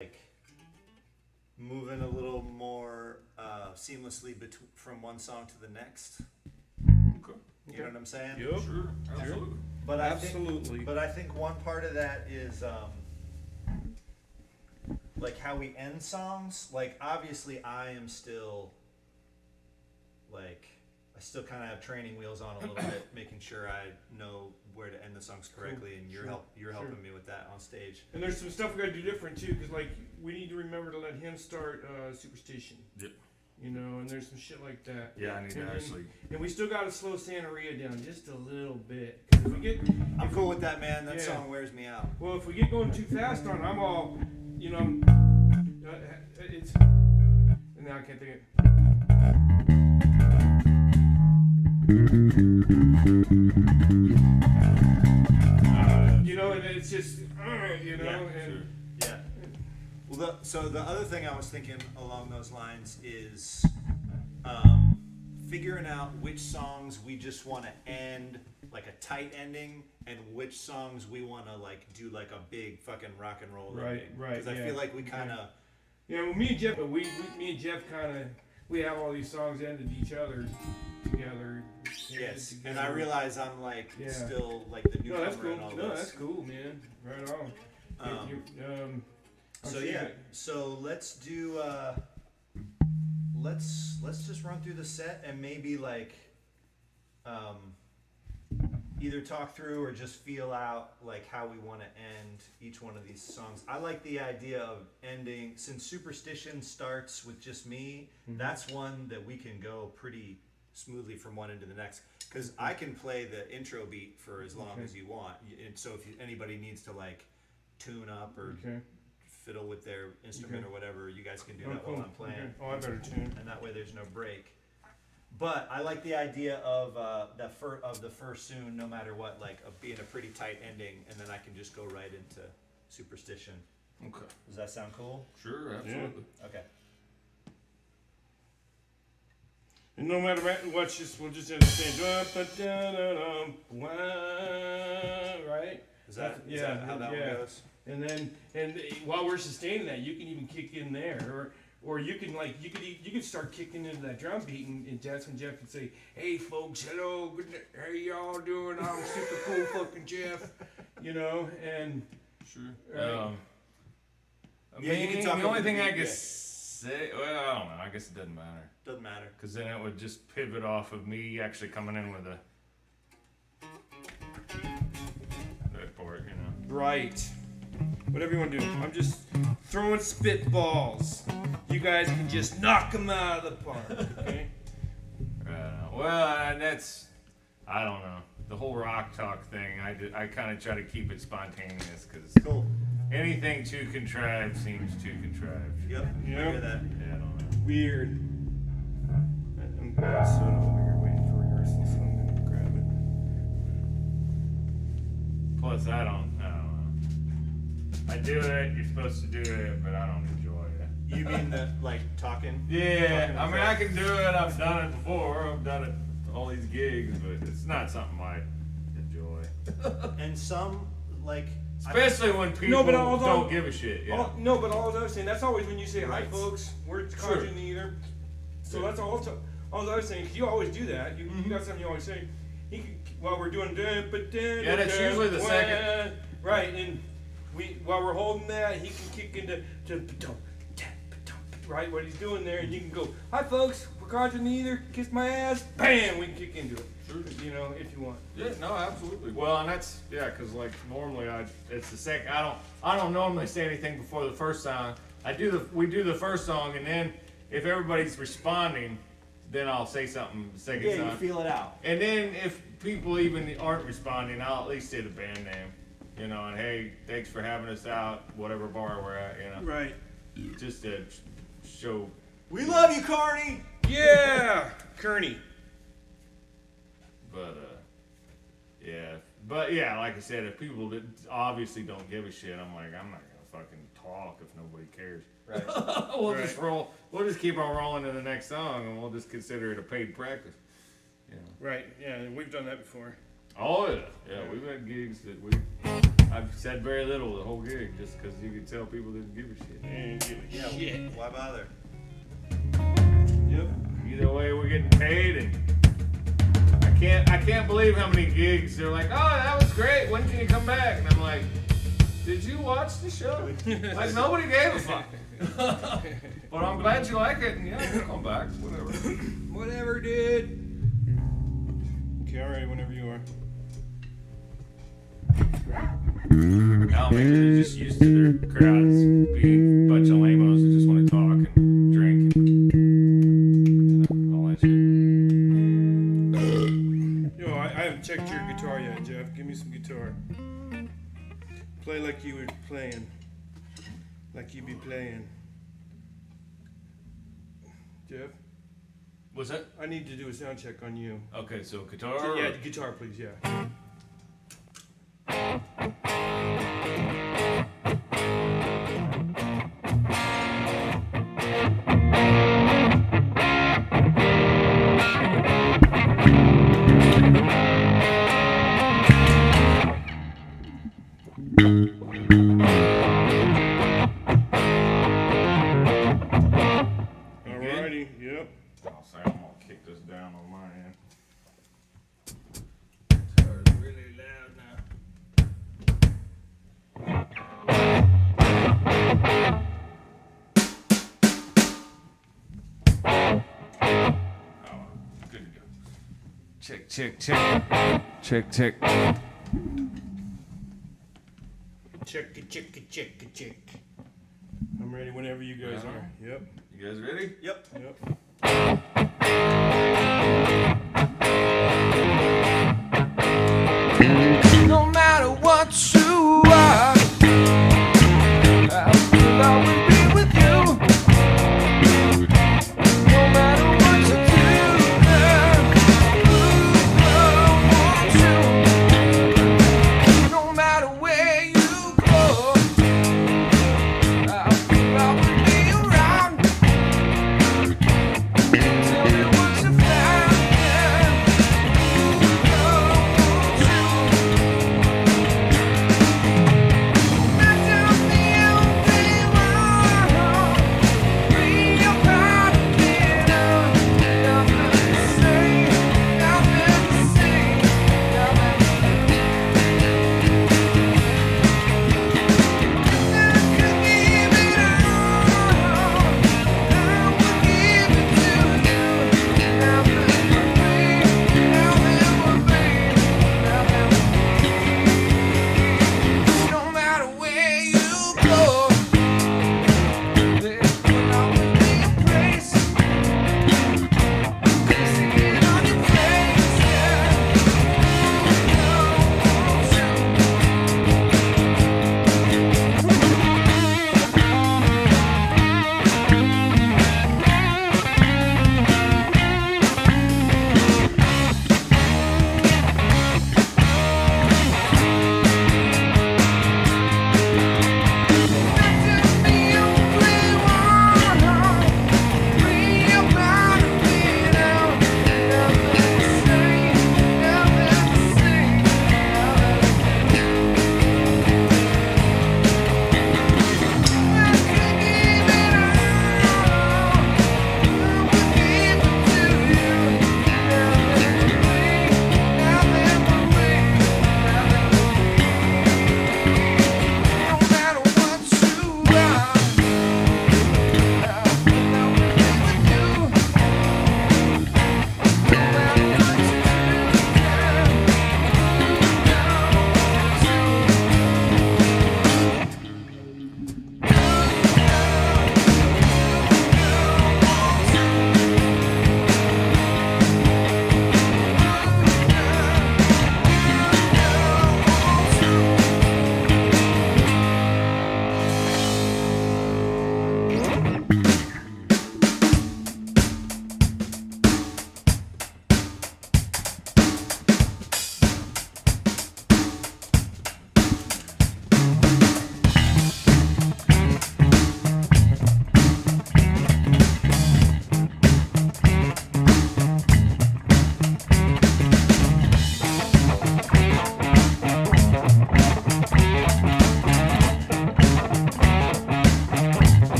like moving a little more seamlessly from one song to the next. Okay. You know what I'm saying? Yep. Sure. Absolutely. But Absolutely. I think one part of that is like how we end songs. Like obviously, I am still like I still kind of have training wheels on a little bit, making sure I know where to end the songs correctly, and you're helping me with that on stage. And there's some stuff we gotta do different too, because like we need to remember to let him start Superstition. Yep. You know, and there's some shit like that. Yeah, I need to actually. And we still gotta slow Santeria down just a little bit. 'Cause if we get, I'm cool with that, man. That song wears me out. well, if we get going too fast on, I'm all, you know, it's. And now I can't think of it. You know, and it's just, you know, Yeah, and. Sure. Yeah. Well, so the other thing I was thinking along those lines is figuring out which songs we just want to end like a tight ending, and which songs we want to like do like a big fucking rock and roll Right, ending. right, Because I feel like we kind of. Yeah, well, me and Jeff, me and Jeff kind of, we have all these songs ended each other together. Yes, together. and I realize I'm like Yeah. still like the No, newcomer that's cool. and all No, this. that's cool, man. Right on. I'm So sure yeah, that- so let's do. Let's just run through the set and maybe like, either talk through or just feel out like how we want to end each one of these songs. I like the idea of ending, since Superstition starts with just me. That's one that we can go pretty smoothly from one end to the next, because I can play the intro beat for as long as you want. And so if anybody needs to like tune up or fiddle with their instrument or whatever, you guys can do that while I'm playing. Okay. Oh, I better tune. And that way there's no break. But I like the idea of the first soon, no matter what, like of being a pretty tight ending, and then I can just go right into Superstition. Okay. Does that sound cool? Sure. Absolutely. Okay. And no matter what, we'll just understand. Right? Is that how that one goes? And then, while we're sustaining that, you can even kick in there, or you can like you could start kicking into that drum beat, and that's when Jeff can say, "Hey folks, hello, how y'all doing? I'm super cool, fucking Jeff," you know, and Sure. Right. Yeah, you can talk the only over the thing I beat, could yeah. say, well, I don't know. I guess it doesn't matter. Doesn't matter. Because then it would just pivot off of me actually coming in with a that part, you know. right. Whatever you want to do. I'm just throwing spitballs. You guys can just knock them out of the park, okay? Well, and that's, I don't know. The whole rock talk thing, I kind of try to keep it spontaneous because Cool. anything too contrived seems too contrived. Yep. I hear that. Yeah, I don't know. Weird. I'm sort of over here waiting for rehearsal, so I'm gonna grab it. Plus, I don't know. I do it, you're supposed to do it, but I don't enjoy it. You mean the like talking? Yeah, I mean, I can do it. I've done it before. I've done it all these gigs, but it's not something I enjoy. And some like Especially when people but although- don't give a shit. Yeah. No, but all I was saying, that's always when you say, "Hi, Right. folks, we're Conjuring the Æther." So that's all I was saying, 'cause you always do that. You got something you always say. While we're doing Yeah, that's usually the second. Right, and while we're holding that, he can kick into right what he's doing there, and you can go, "Hi, folks, we're Conjuring the Æther. Kiss my ass." Bam, we can kick into it. Sure. You know, if you want. Yeah, no, absolutely. Well, and that's because like normally it's the second. I don't normally say anything before the first song. We do the first song, and then if everybody's responding, then I'll say something the second yeah, song. you feel it out. And then if people even aren't responding, I'll at least say the band name, you know, and hey, thanks for having us out, whatever bar we're at, you know, Right. just to show. We love you, Carney. Yeah, Kearney. But yeah, like I said, if people that obviously don't give a shit, I'm like, I'm not gonna fucking talk if nobody cares. Right. We'll just roll. We'll just keep on rolling to the next song, and we'll just consider it a paid practice. You know. Right. Yeah, we've done that before. Oh yeah, we've had gigs that we I've said very little the whole gig just because you could tell people didn't give a shit. They ain't give a Yeah, shit. why bother? Yep. Either way, we're getting paid, and I can't believe how many gigs they're like, oh, that was great. When can you come back? And I'm like, did you watch the show? Like nobody gave a fuck. But I'm glad you like it, and yeah, we'll come back. Whatever. Whatever, dude. Okay, all right, whenever you are. Now maybe they're just used to their crowds being a bunch of lamos that just want to talk and drink and all that shit. Yo, I haven't checked your guitar yet, Jeff. Give me some guitar. Play like you were playing. Like you be playing. Jeff, What's that? I need to do a sound check on you. Okay, so guitar. Yeah, guitar, please, yeah. Alrighty, yep. I'll say I'm gonna kick this down on my end. Guitar's really loud now. Oh, good to go. Check, check, check. Check, check. Check. I'm ready whenever you guys Yeah. are. Yep, You guys ready? Yep. yep. No matter what you are, I'll always be with you. No matter what you do, I want you. No matter where you go, I'll always be around.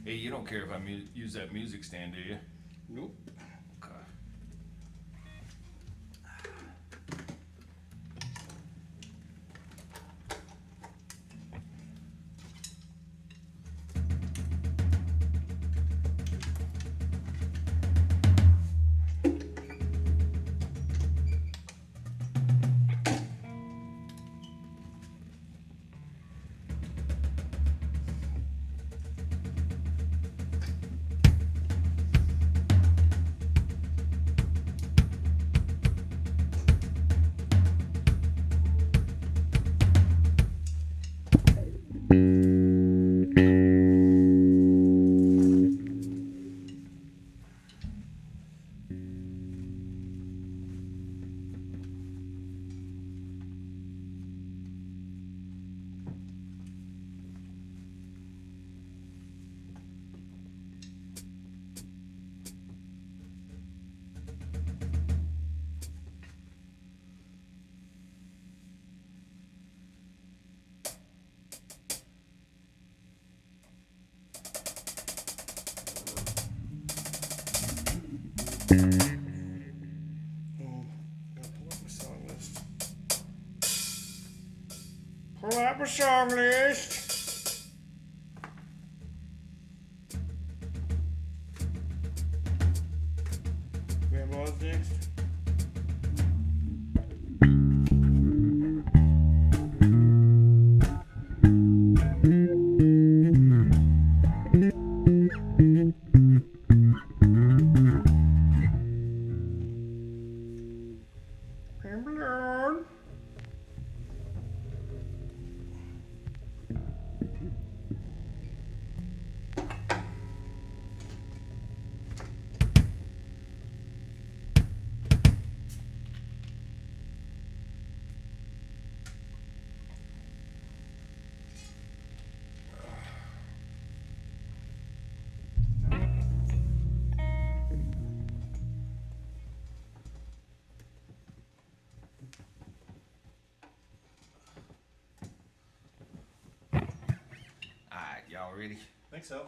Hey, you don't care if I use that music stand, do you? Nope. Okay. song list. Grandma's next. Grandma. Alright, y'all ready? I think so.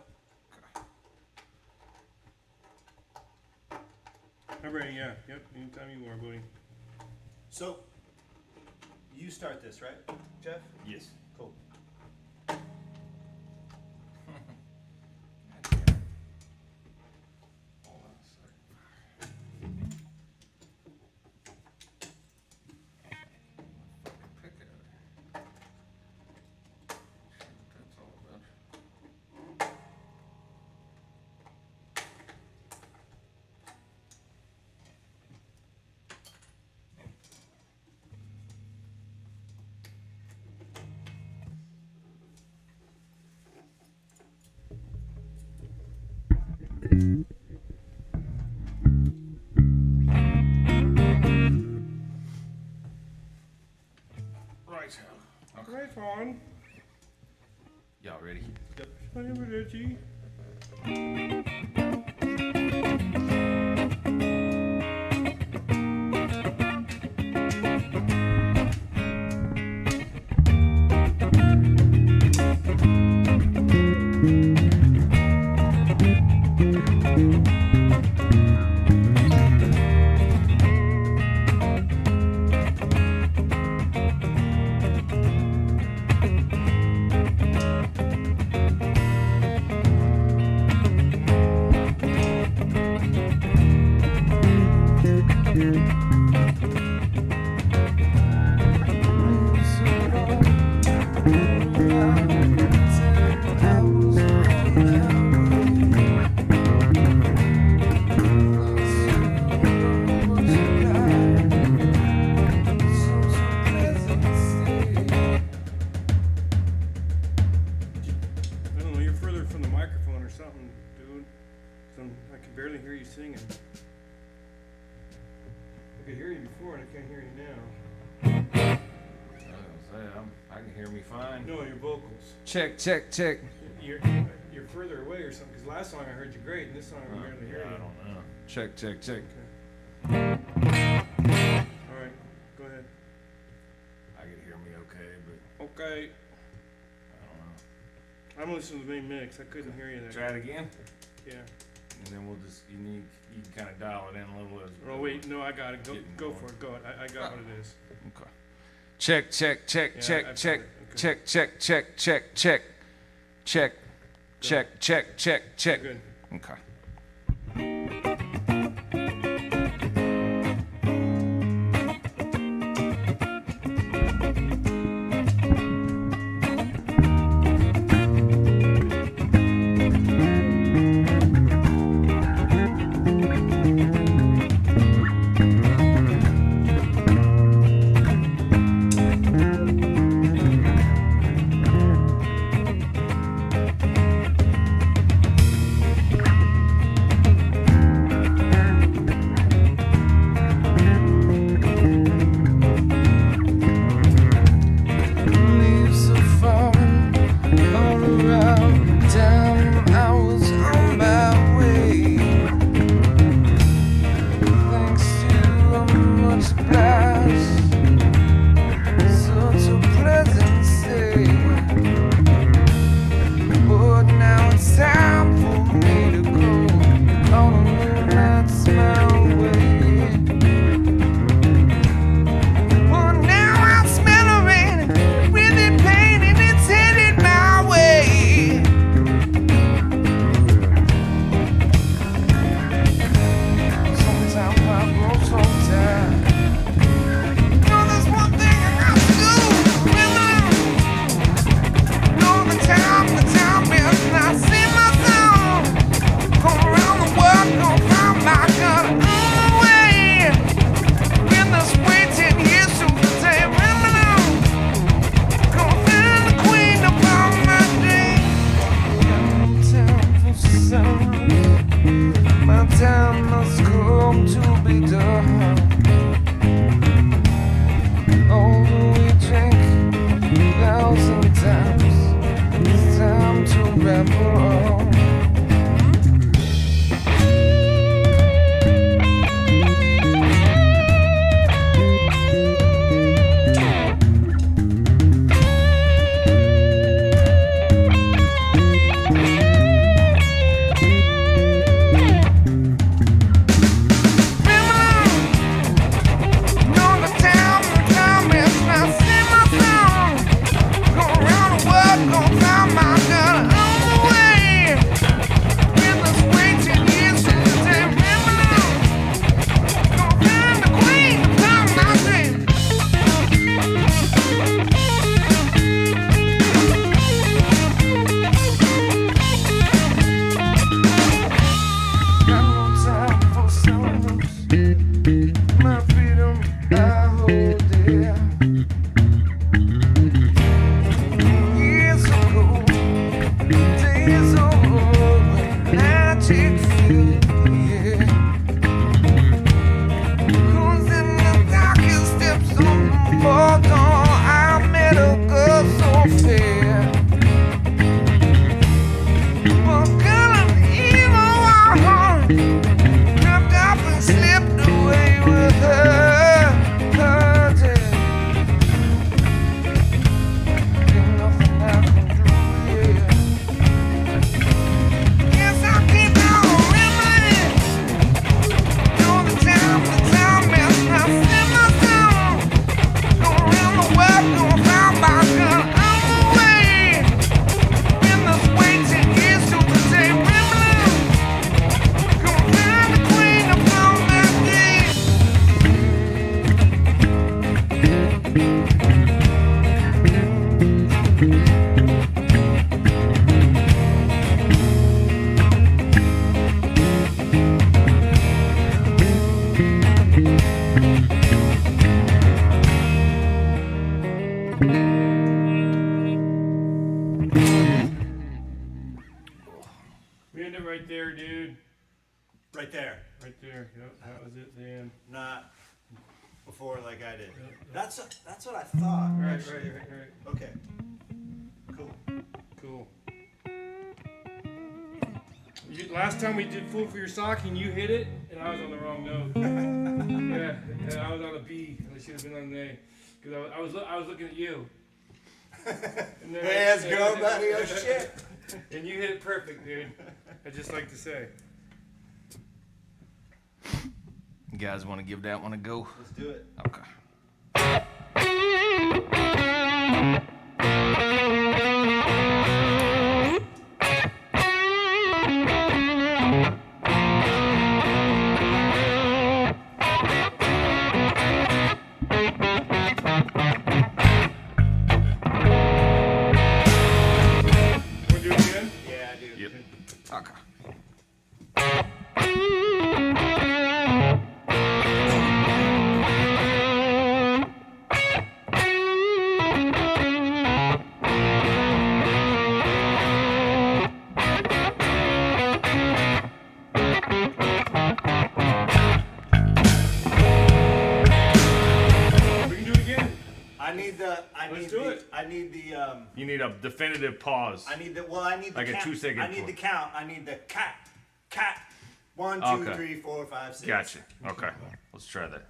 I'm ready, yeah. Yep, anytime you are, buddy. So, you start this, right, Jeff? Yes. Cool. Hold on a second. Pick it up. That's all about. Right. Okay. Right on. Y'all ready? I'm ready. I don't know, you're further from the microphone or something, dude. 'Cause I can barely hear you singing. I could hear you before and I can't hear you now. I can hear me fine. No, your vocals. Check, check, check. You're further away or something. Because last song I heard you great, and this song I can barely hear I you. don't know. Check, check, check. All right, go ahead. I can hear me okay, but Okay, I don't know. I'm listening to the main mix. I couldn't hear you there. Try it again, Yeah. and then we'll just you can kind of dial it in a little bit. Oh wait, no, I got it. Go Getting go going. for it. Go. I got what it is. Okay. Check, check, check, Yeah, check, I've check, got it. Okay. check, check, check, check, check, check, check, check, check, check. Good. Okay. unravel. My freedom, I hold dear. Years ago, days ago, magic filled the air. 'Cause in the darkest depths of the mortal, I met a girl so fair. But girl of evil heart, crept up and slipped away with her. We end it right there, dude. Right there. Right there. Yep, that was it, Dan. Not before like I did. That's what I thought. Right. Okay. Cool. Cool. Last time we did Fool for Your Stocking, you hit it, and I was on the wrong note. yeah, I was on a B. I should have been on an A. Because I was looking at you. And then Let's go, buddy. Oh, shit. And you hit it perfect, dude. I'd just like to say. You guys want to give that one a go? Let's do it. Okay. Want to do it again? Yeah, I do. Yep. Okay. We can do it again. I need the You need a definitive pause. I need the Like a count. 2-second I need the pause. count. I need the cat. 1, 2, Okay. 3, 4, 5, 6. Gotcha. Okay. Let's try that.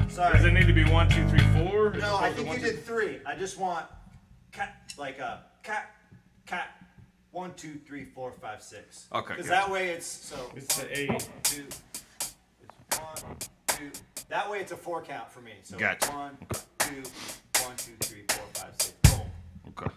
Sorry. Does it need to be 1, 2, 3, 4? No, I think you did 3. I just want cat, like a cat. 1, 2, 3, 4, 5, 6. Okay, Because gotcha. that way it's so. It's the A. 2. It's 1, 2. That way it's a 4 count for me. So Gotcha. 1, 2, 1, 2, 3, 4, 5, 6. Boom. Okay.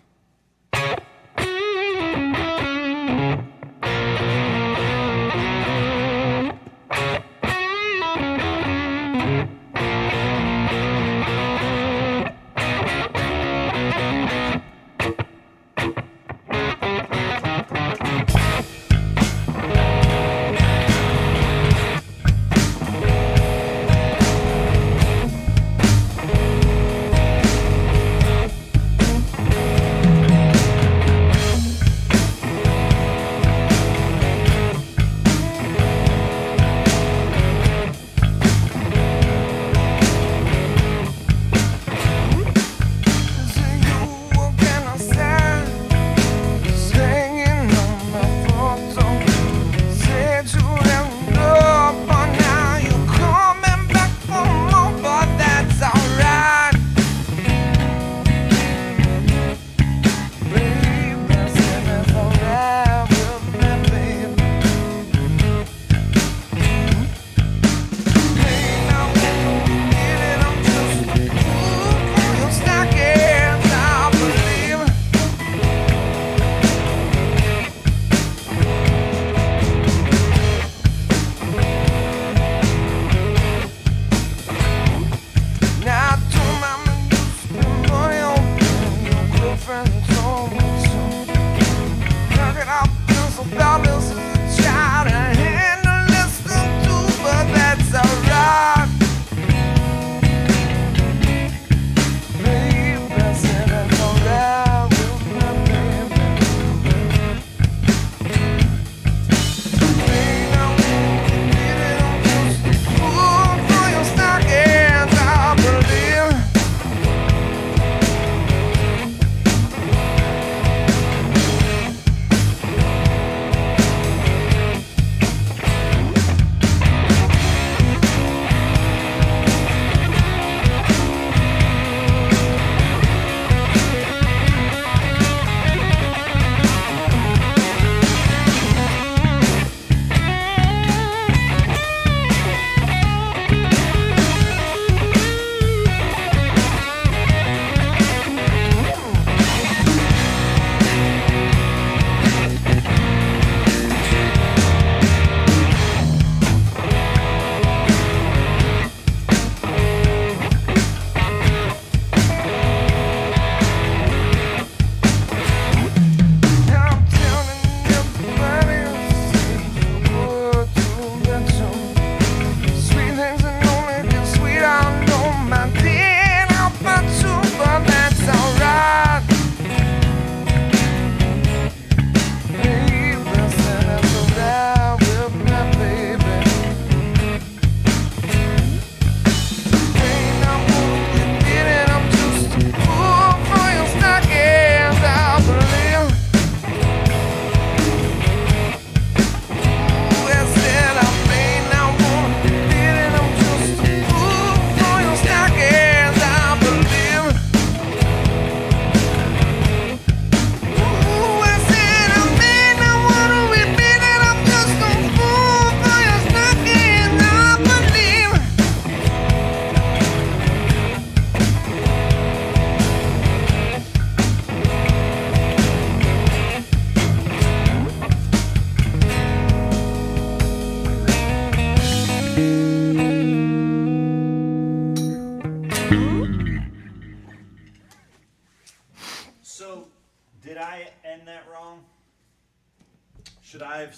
Should I have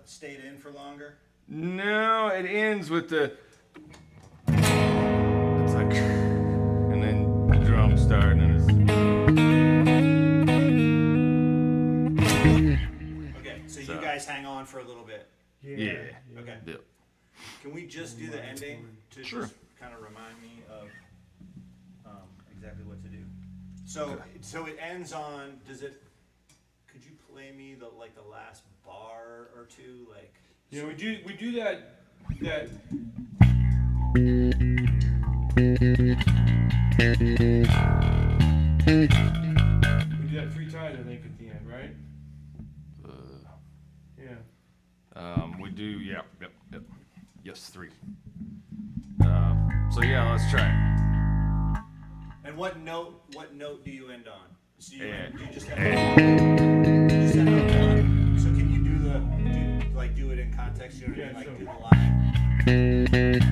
stayed in for longer? No, it ends with the. It's like, and then the drums start, and it's. Okay, so you guys hang on for a little bit. Yeah. Okay. Yep. Can we just do the ending to Sure. just kind of remind me of exactly what to do? So it ends on. Does it? Could you play me the last bar or two, like? You know, we do that. We do that 3 times, I think, at the end, right? Yeah. We do. Yep. Yes, 3. So yeah, let's try it. And what note do you end on? So you just have So can you do it in context? You know what I mean? Like do the line.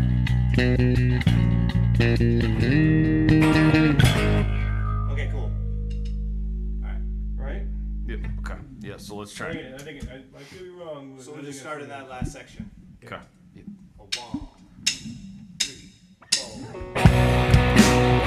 Okay, cool. All right. Right? Yep. Okay. Yeah. So let's try it. I think I could be wrong. So we'll just start in that last section. Okay. Yep. A 1, 2, 3, 4.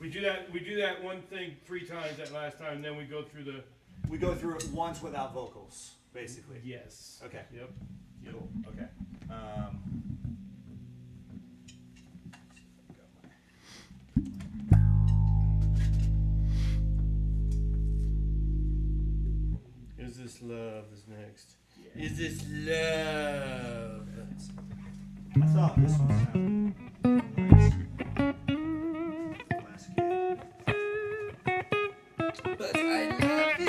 We do that one thing 3 times that last time, and then we go through the. We go through it once without vocals, basically. Yes. Okay. Yep. Cool. Okay. Is this love is next? Yeah. Is this love? I thought this one sounded nice. Last kid. But I love you.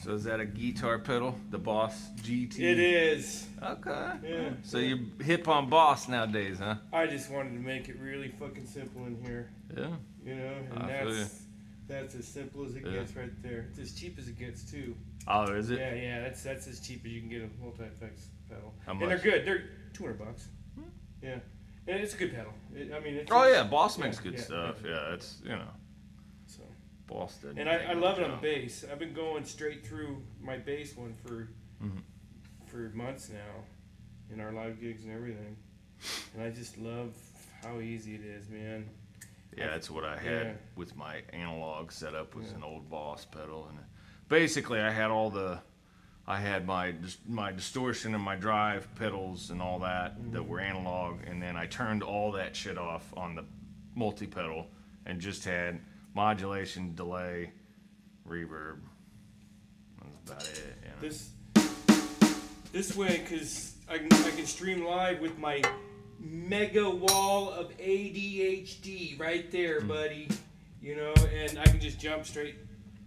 So is that a guitar pedal? The Boss GT? It is. Okay. Yeah. So you're hip on Boss nowadays, huh? I just wanted to make it really fucking simple in here. Yeah. You know, and I feel that's as simple as it gets right there. It's as cheap as it gets too. Oh, is it? Yeah, that's as cheap as you can get a multi-effects pedal. How And much? they're good. They're $200. Yeah, and it's a good pedal. It's Oh yeah, Boss makes yeah, good yeah, stuff. Yeah, it's So, Boss did. and I love it on bass. I've been going straight through my bass one for months now, in our live gigs and everything. And I just love how easy it is, man. Yeah, that's what I had Yeah. with my analog setup was an old Boss pedal, and basically I had my distortion and my drive pedals and all that that were analog, and then I turned all that shit off on the multi pedal and just had modulation, delay, reverb. That's about it. You know? This way, because I can stream live with my mega wall of ADHD right there, buddy. You know, and I can just jump straight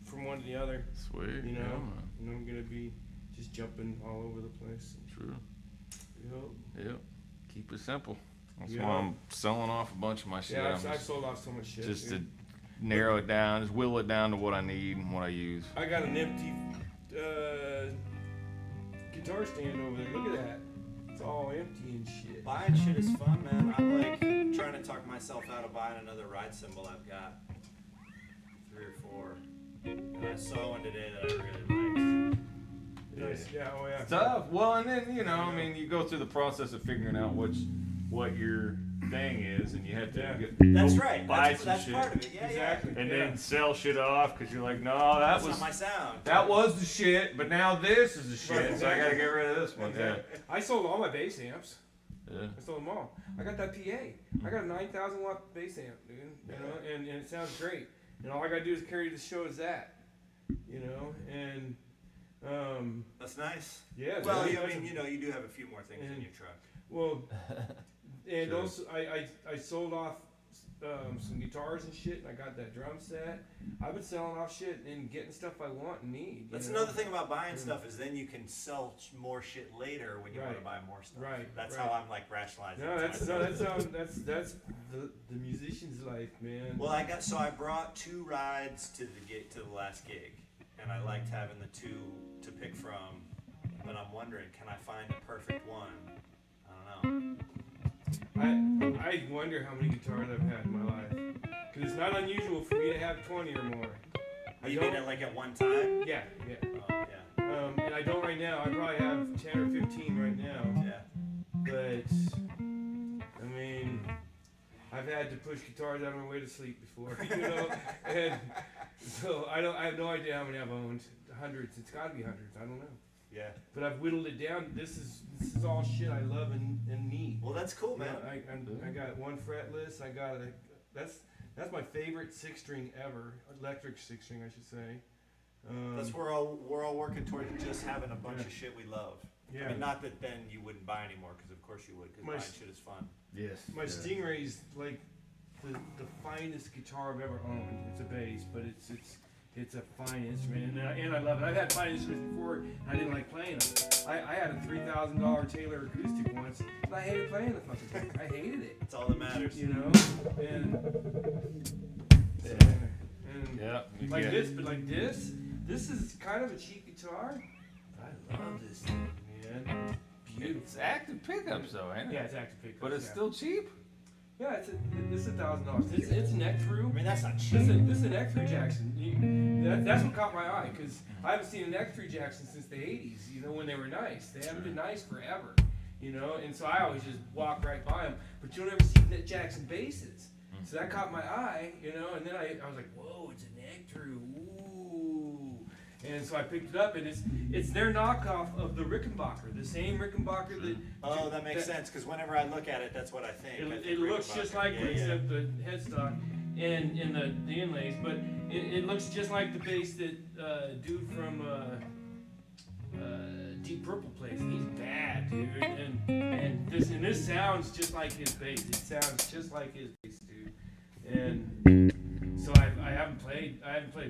from one to the other. Sweet. You know, Yeah, man. and I'm gonna be just jumping all over the place. True. Yep. Yep. Keep it simple. That's Yeah. why I'm selling off a bunch of my shit. Yeah, I'm I've just, sold off so much shit. just dude. to narrow it down, just whittle it down to what I need and what I use. I got an empty guitar stand over there. Look at that. It's all empty and shit. Buying shit is fun, man. I'm like trying to talk myself out of buying another ride cymbal. I've got 3 or 4, and I saw one today that I really liked. Nice. Yeah. Oh yeah. Tough. Well, and then I mean, you go through the process of figuring out what your thing is, and you have to That's right. buy That's some shit, part of it. Yeah, Exactly. and Yeah. then sell shit off because you're like, no, That's not my sound. that was the shit, but now this is the shit, Right, so I gotta get rid of this one. Yeah. I sold all my bass amps. Yeah. I sold them all. I got that PA. I got a 9,000 watt bass amp, dude. You know, and it sounds great. And all I gotta do is carry the show as that. You know, and That's nice. yeah. Well, dude, I mean, you know, you do have a few more things in your truck. well, and Sure. also I sold off some guitars and shit, and I got that drum set. I've been selling off shit and getting stuff I want and need. That's you know? another thing about buying stuff is then you can sell more shit later when you want to buy more stuff. Right. That's right. how I'm like rationalizing. No, it to myself. that's the musician's life, man. Well, I brought 2 rides to the last gig, and I liked having the 2 to pick from. But I'm wondering, can I find a perfect one? I don't know. I wonder how many guitars I've had in my life. Because it's not unusual for me to have 20 or more. You mean it like at one time? Yeah. Oh, yeah. And I don't right now. I probably have 10 or 15 right now. Yeah. But, I mean, I've had to push guitars out of my way to sleep before, you know? And so I have no idea how many I've owned. Hundreds. It's got to be hundreds. I don't know. Yeah. But I've whittled it down. This is all shit I love and need. Well, that's cool, man. I got 1 fretless. I got that's my favorite 6-string ever, electric 6-string, I should say. That's we're all working toward just having a bunch of shit we love. Yeah. I mean, not that then you wouldn't buy anymore, because of course you would, because buying shit is fun. Yes. My Stingray's like the finest guitar I've ever owned. It's a bass, but it's a fine instrument, and I love it. I've had fine instruments before, and I didn't like playing them. I had a $3,000 Taylor acoustic once, and I hated playing the fucking thing. I hated it. That's all that matters. You know, and Yeah. like this, but like this is kind of a cheap guitar. I love this thing, man. Beautiful. It's active pickups though, ain't it? Yeah, it's active pickup. But it's yeah. still cheap. Yeah, this is $1,000. It's neck through. I mean, that's not cheap. This is an neck through Jackson. That's what caught my eye, because I haven't seen a neck through Jackson since the '80s. You know, when they were nice. They haven't been nice forever. You know, and so I always just walk right by them. But you don't ever see Jackson basses. So that caught my eye. You know, and then I was like, whoa, it's a neck through. Ooh. And so I picked it up, and it's their knockoff of the Rickenbacker, the same Rickenbacker that. Oh, that makes sense, because whenever I look at it, that's what I think. It looks just like it, except the headstock and the inlays, but it looks just like the bass that dude from Deep Purple plays. He's bad, dude, and this sounds just like his bass. It sounds just like his bass, dude. And so I haven't played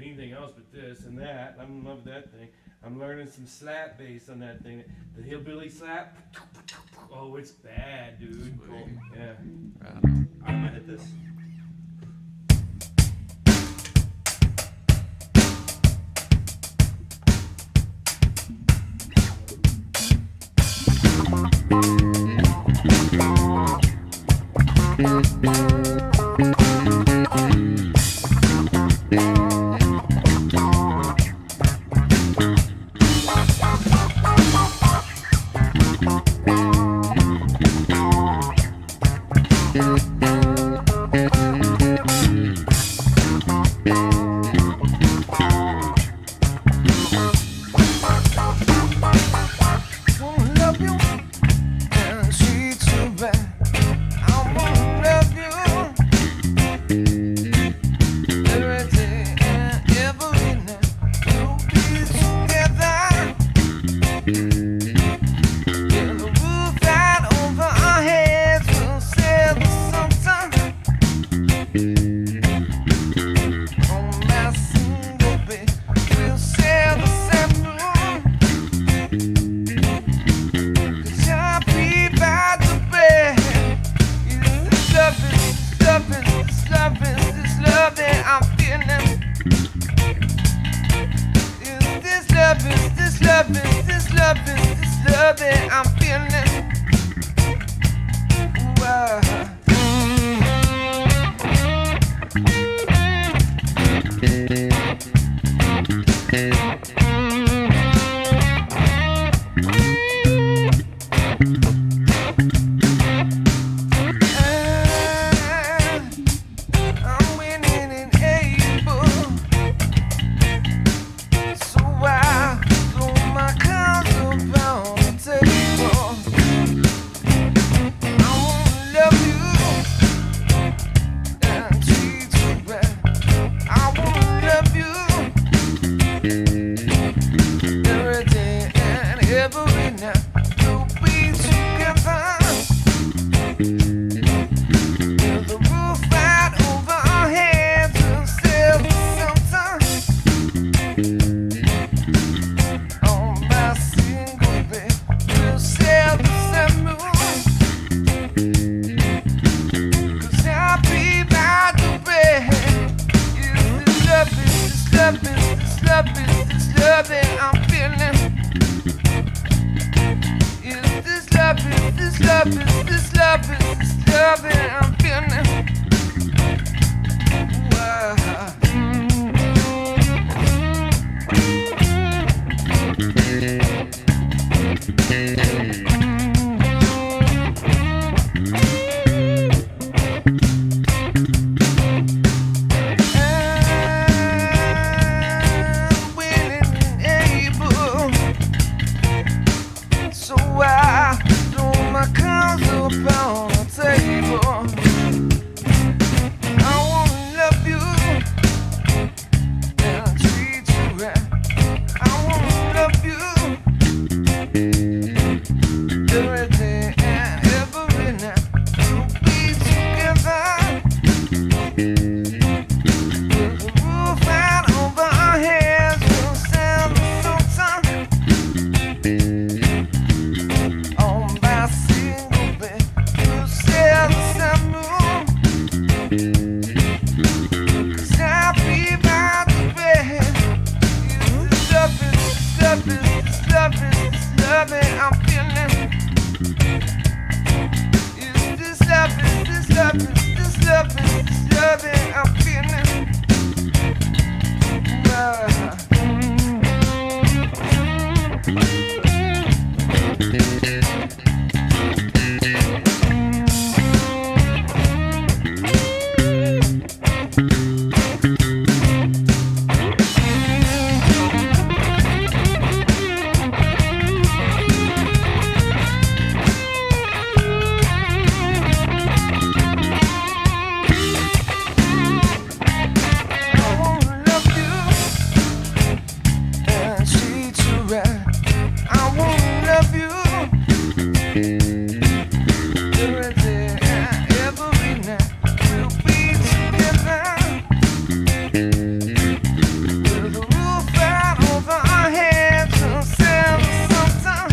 anything else but this and that. I'm in love with that thing. I'm learning some slap bass on that thing. The hillbilly slap. Oh, it's bad, dude. Cool. Yeah. I'm gonna hit this. every day and every night. We'll be together. With the roof right over our heads, we'll sail the sunset. On my single bed, we'll sail the sun moon. 'Cause I'll be by the bed. Is this love, is this love, is this love, is this love that I'm feeling? Is this love, is this love, is this love, is this love that I'm feeling? Wow. I'm willing and able, so I throw my cards upon the table. I wanna love you and treat you right. I wanna love you every day and every night. We'll be together. With the roof right over our heads, we'll sail the sun. On my single bed, we'll sail the sun moon. 'Cause I'll be by the bed. Is this love, is this love, is this love, is this love that I'm feeling? Is this love, is this love, is this love, is this love that I'm feeling? I wanna love you and treat you right. I wanna love you every day and every night. We'll be together. With the roof right over our heads, we'll sail the sun.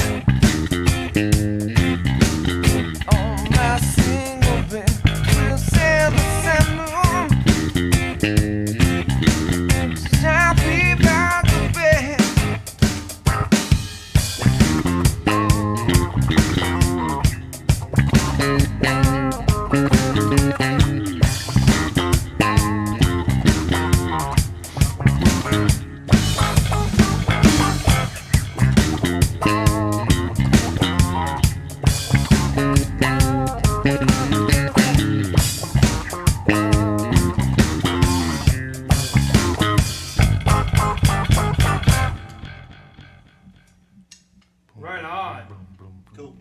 On my single bed, we'll sail the sun moon. I'll be by the bed. Right on. Cool.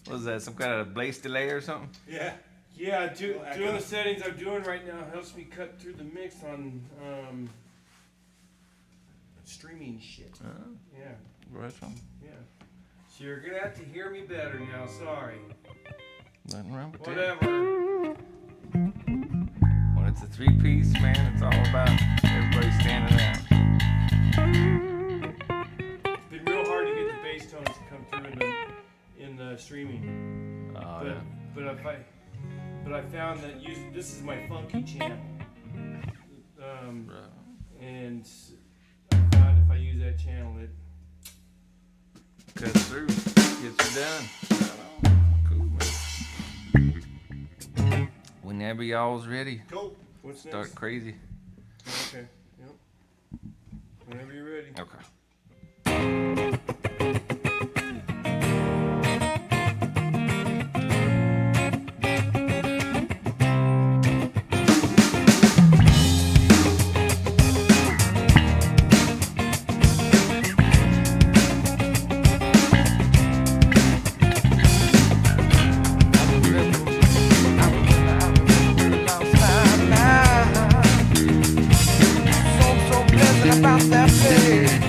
What is that? Some kind of blaze delay or something? Yeah. Yeah, Little echo. doing the settings I'm doing right now helps me cut through the mix on streaming shit. Yeah, Right on. yeah. So you're gonna have to hear me better now. Sorry. Nothing wrong with that. Whatever. When it's a three-piece, man, it's all about everybody standing out. It's been real hard to get the bass tones to come through in the streaming. Oh, But I found that this is my funky channel. Right. And I found if I use that channel, it Cuts through, gets you done. Cool, man. Whenever y'all's ready, Cool. what's start next? crazy. Okay. Yep. Whenever you're ready. Okay. About that place.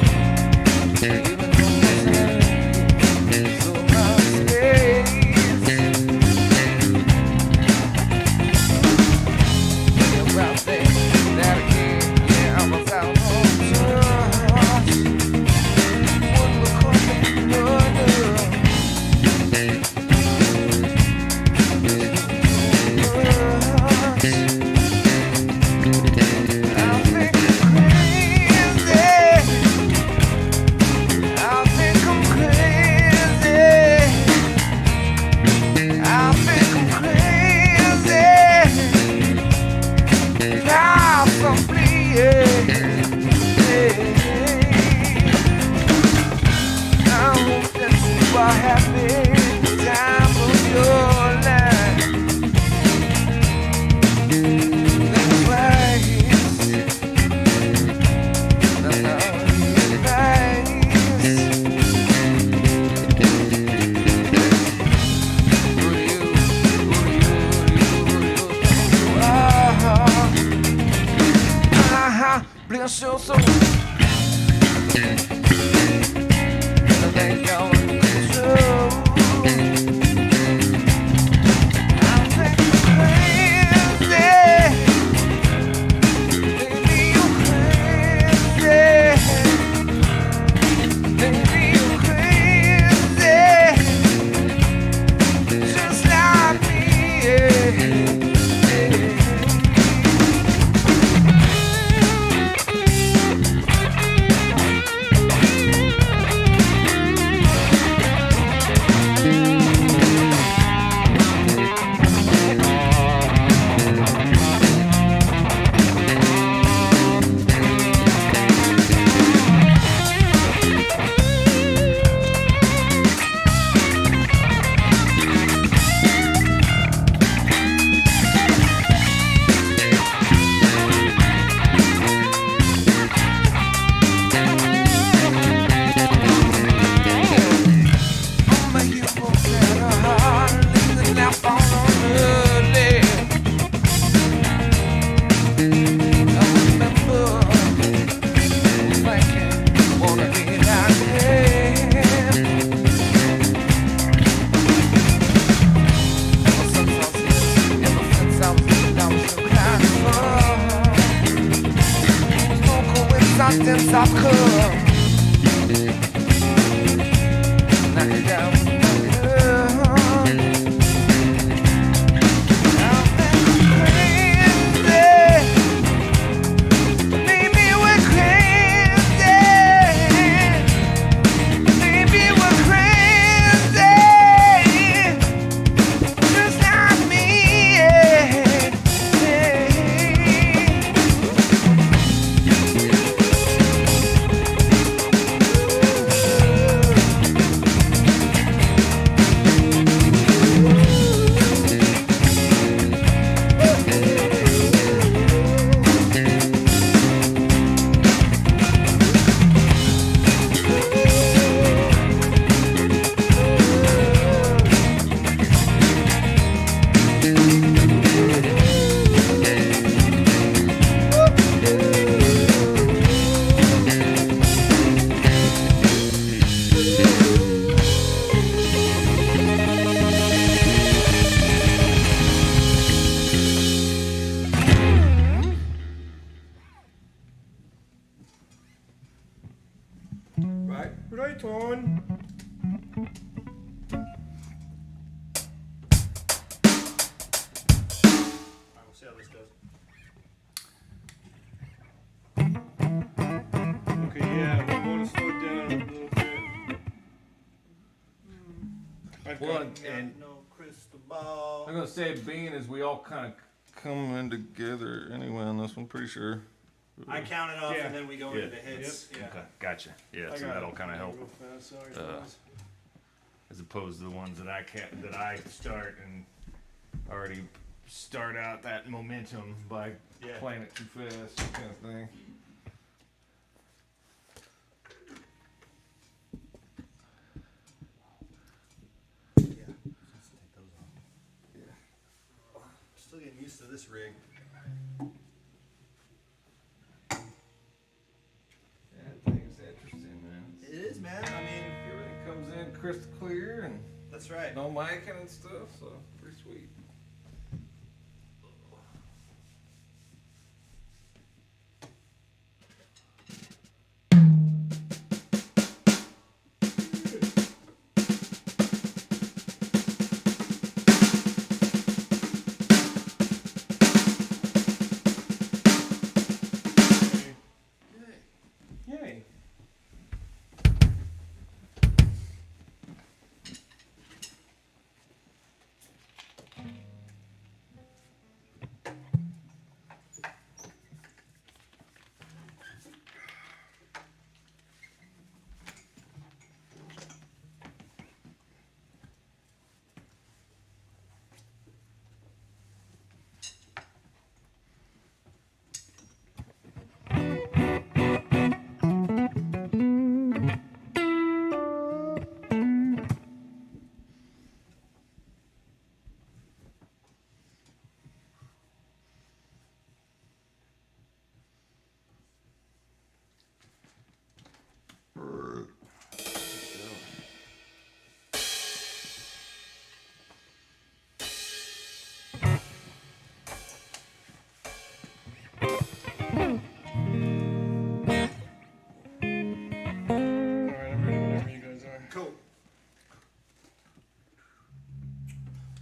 soft curve. Knock it down, knock it down. I've been crazy. Maybe we're crazy. Maybe we're crazy. Just like me. Right on. Alright, we'll see how this goes. Okay, yeah, we're going to slow it down a little bit. Well, And no crystal ball. I'm gonna say, being as we all kind of come in together anyway on this one, pretty sure. I count it off Yeah. and then we go Yeah. into the hits. Yeah. Okay, gotcha. Yeah, I so got that'll it. kind of help, Real fast, sorry, uh, fellas. as opposed to the ones that I start and already start out that momentum by Yeah. playing it too fast, kind of thing. Yeah. Let's take those off. Yeah. Still getting used to this rig. That thing's interesting, man. It is, man. I mean, Everything comes in crystal clear and that's right. no micing and stuff, so pretty sweet. Yay. Alright, I'm ready whenever you guys are. Cool.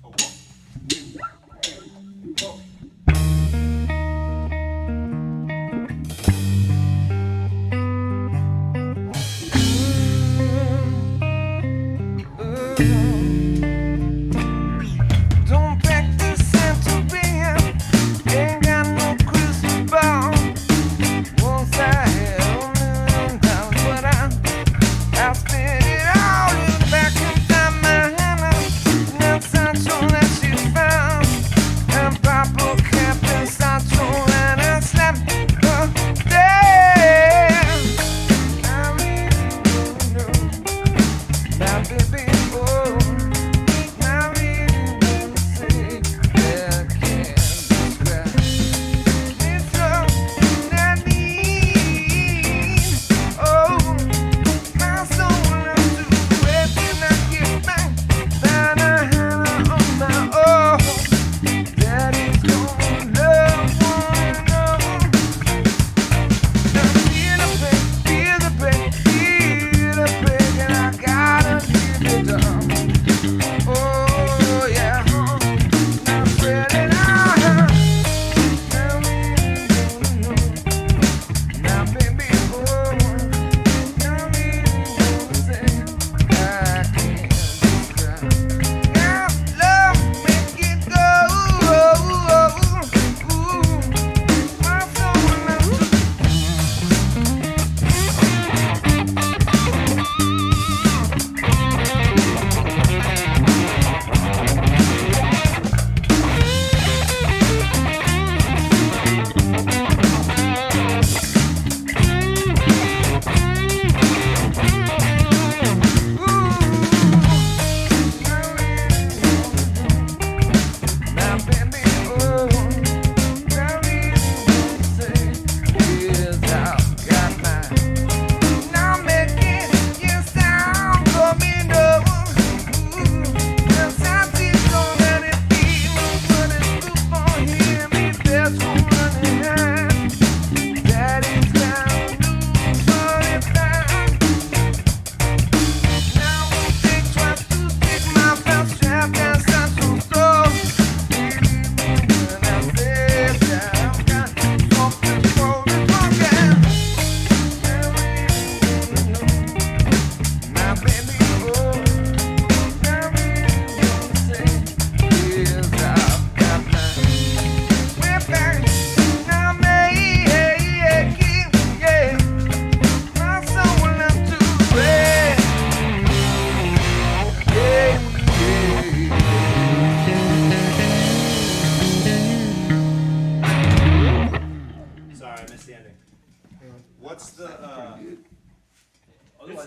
Oh, Don't back the Santa being. Ain't got no crystal ball. Once I had $1 million, but I spent it all in the back of my hand. Now Sancho that she found. And Papa kept in Sancho and I slapped her down. I really don't know. My baby, oh.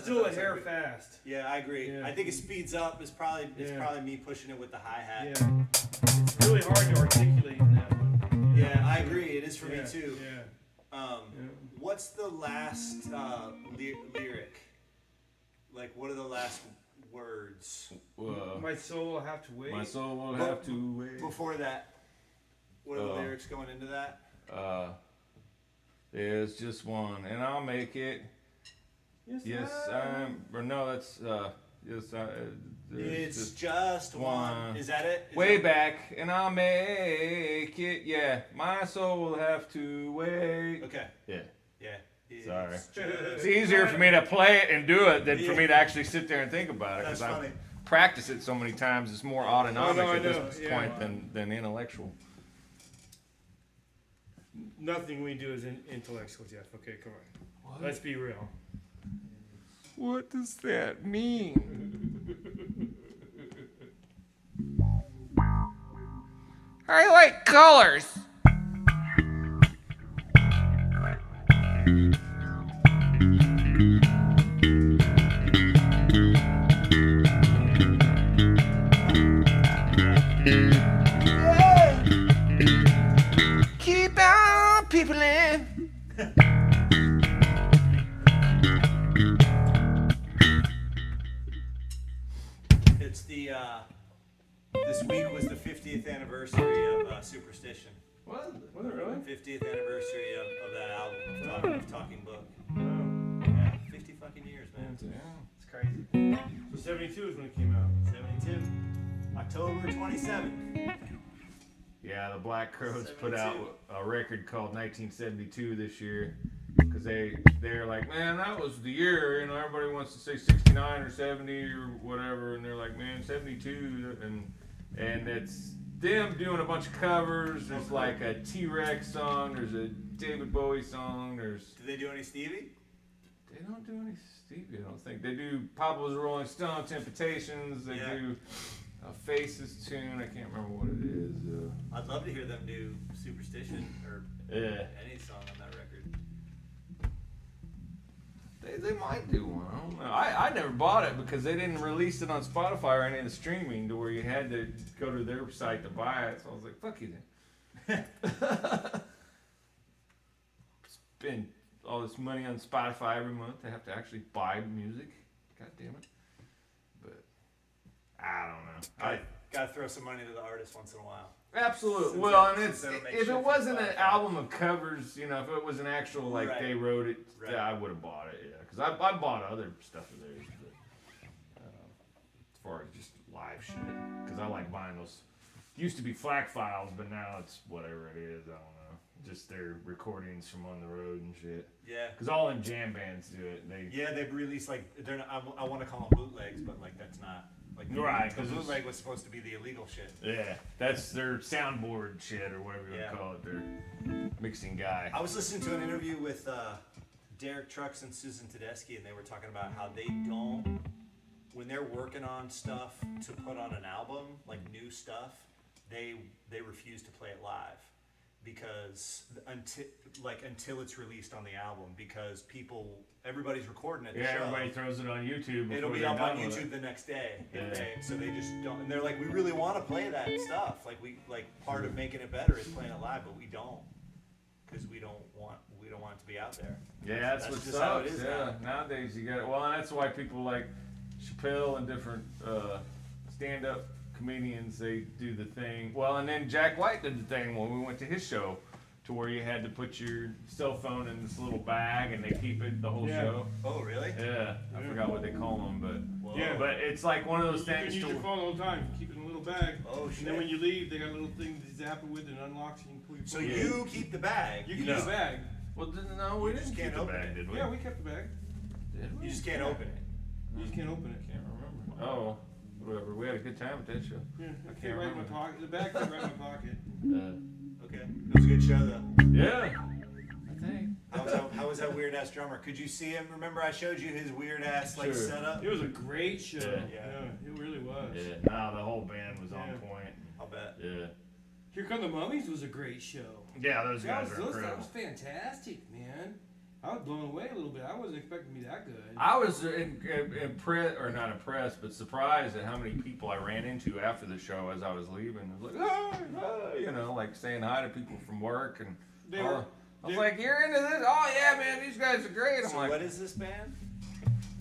still a that's hair like- fast. Yeah, I agree. Yeah. I think it speeds up. It's probably Yeah. me pushing it with the hi hat. Yeah. It's really hard to articulate in that one. Yeah, I agree. It is for me Yeah, too. Yeah. Yeah. What's the last lyric? Like, what are the last words? My soul will have to wait. My soul will have to wait. Before that, what are the lyrics going into that? There's just one, and I'll make it. Yes, or no, that's yes, there's It's just one. Is that it? Is way that- back, and I'll make it. Yeah, my soul will have to wait. Okay. Yeah. Yeah. Sorry. It's It's just- easier for me to play it and do it than for me to actually sit there and think about it That's because funny. I've practiced it so many times. It's more autonomic I at know, this yeah. point than intellectual. Nothing we do is intellectual, Jeff. Okay, come on. Let's be real. What does that mean? I like colors. Keep on people in. It's the. This week was the 50th anniversary of Superstition. What? Was it really? 50th anniversary of that album of Talking Book. Oh, Yeah, 50 fucking years, man. It's crazy. so 72 is when it came out. 72. October 27th. Yeah, the Black Crowes put 72. out a record called 1972 this year because they're like, man, that was the year. You know, everybody wants to say 69 or 70 or whatever, and they're like, man, 72, and it's them doing a bunch of covers. There's like a T-Rex song. There's a David Bowie song. Do they do any Stevie? They don't do any Stevie, I don't think. They do Pablo's Rolling Stone, Temptations. They Yeah. do a Faces tune. I can't remember what it is. I'd love to hear them do Superstition or Yeah. any song on that record. They might do one. I don't know. I never bought it because they didn't release it on Spotify or any of the streaming to where you had to go to their site to buy it. So I was like, fuck you then. Spend all this money on Spotify every month. They have to actually buy music. God damn it. But I don't know. Gotta throw some money to the artist once in a while. Absolutely. Since well, that- and it's since they don't make if shit it for wasn't an Spotify. album of covers, you know, if it was an actual like Right. they wrote it, Right. yeah, I would have bought it. Yeah, because I bought other stuff of theirs, but as far as just live shit, because I like buying those. Used to be FLAC files, but now it's whatever it is. I don't know. Just their recordings from on the road and shit. Yeah. Because all them jam bands do it. They Yeah, they've released like they're not, I want to call them bootlegs, but like that's not like Right, The 'cause it's- bootleg was supposed to be the illegal shit. yeah, that's their soundboard shit or whatever you Yeah. want to call it. Their mixing guy. I was listening to an interview with Derek Trucks and Susan Tedeschi, and they were talking about how they don't, when they're working on stuff to put on an album, like new stuff, they refuse to play it live because until it's released on the album, because everybody's recording it. Yeah, everybody throws it on YouTube. It'll before be they're up done on with YouTube it. the next day. Yeah. So they just don't, and they're like, we really want to play that stuff. Like part of making it better is playing it live, but we don't, because we don't want it to be out there. Yeah, that's what just how it sucks. is Yeah, nowadays you got it. Well, and that's why people like Chappelle and different stand-up comedians, they do the thing. Well, and then Jack White did the thing when we went to his show, to where you had to put your cell phone in this little bag and they keep it the whole Yeah. show. Oh, really? Yeah, I forgot what they call them, but Whoa. Yeah. but it's like one of those You can things use to. your phone all the time. Keep it in a little bag. Oh, And shit. then when you leave, they got a little thing to zap it with and unlocks it. You can pull your So phone. you keep the bag. You can No. use the bag. Well, no, we You didn't just keep can't the open bag, it. did we? Yeah, we kept the bag. Did we? You just can't open it. You just can't open it. Can't remember. Oh, whatever. We had a good time at that show. Yeah, I can't fit right in my remember. pocket. The bag fit right in my pocket. Okay. It was a good show, though. Yeah, I think. How was that weird ass drummer? Could you see him? Remember I showed you his weird ass Sure. setup? It was a great show. Yeah. It really was. Yeah, no, the whole band was on Yeah. point. I'll bet. Yeah. Here Come the Mummies was a great show. Yeah, those That guys was, are that incredible. was fantastic, man. I was blown away a little bit. I wasn't expecting to be that good. I was impressed, or not impressed, but surprised at how many people I ran into after the show as I was leaving. It was like, you know, like saying hi to people from work, and I was like, "You're into this? Oh yeah, man, these guys are great." I'm So like, what is this band?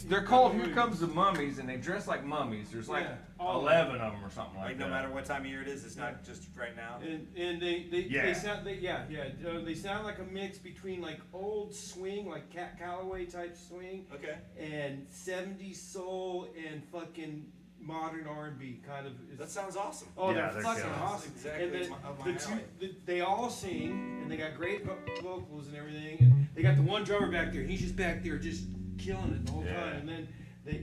they're called Here Comes the Mummies, and they dress like mummies. There's like 11 of them or something like that. No matter what time of year it is, it's not just right now. And they sound they sound like a mix between like old swing, like Cat Calloway type swing, Okay. and 70s soul and fucking modern R&B kind of. That sounds awesome. Oh, Yeah, they're they're fucking killers. awesome. Exactly And up my alley. they all sing, and they got great vocals and everything. And they got the one drummer back there. He's just back there, just killing it the whole time. And then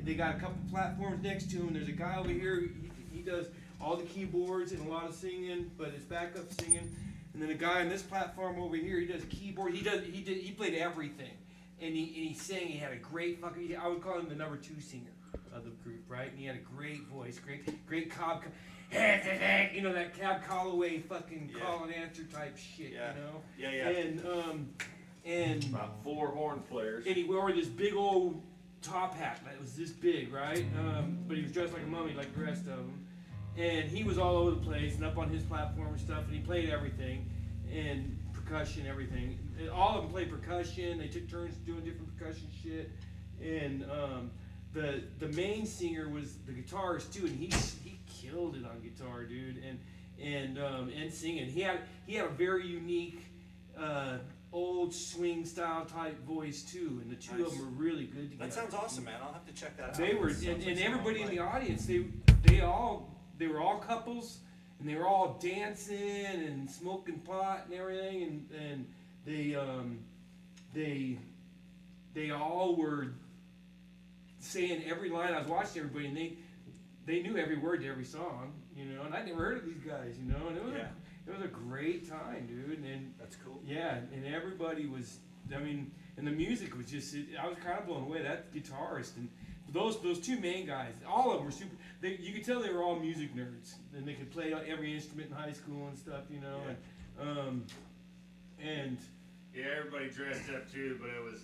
they got a couple platforms next to him. There's a guy over here. He does all the keyboards and a lot of singing, but it's backup singing. And then a guy on this platform over here. He does keyboard. He played everything, and he sang. He had a great fucking. I would call him the number 2 singer of the group, right? And he had a great voice, great Cobb, you know, that Cab Calloway fucking call and answer type shit, Yeah. you know? Yeah. And About 4 horn players. he wore this big old top hat that was this big, right? But he was dressed like a mummy, like the rest of them. And he was all over the place and up on his platform and stuff, and he played everything, and percussion, everything. And all of them played percussion. They took turns doing different percussion shit. And the main singer was the guitarist too, and he killed it on guitar, dude, and singing. He had a very unique old swing style type voice too, and the two of them were really good together. That sounds awesome, man. I'll have to check that out. They were, That sounds and like everybody in something the I like. audience, they were all couples, and they were all dancing and smoking pot and everything, and they all were saying every line. I was watching everybody, and they knew every word to every song, you know. And I'd never heard of these guys, you know. And it was a great time, dude. And That's cool. yeah, and everybody was. I mean, and the music was just. I was kind of blown away. That guitarist and those 2 main guys, all of them were super. You could tell they were all music nerds, and they could play every instrument in high school and stuff, you know. Yeah. And Yeah, everybody dressed up too, but it was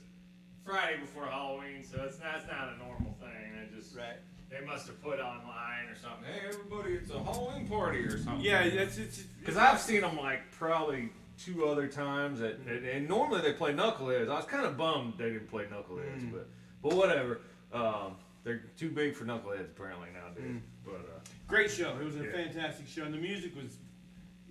Friday before Halloween, so it's not a normal thing. Right. They must have put online or something. Hey, everybody, it's a Halloween party or something. yeah, it's Because I've seen them like probably 2 other times, and normally they play Knuckleheads. I was kind of bummed they didn't play Knuckleheads, but whatever. They're too big for Knuckleheads apparently nowadays. But great show. It was a Yeah. fantastic show, and the music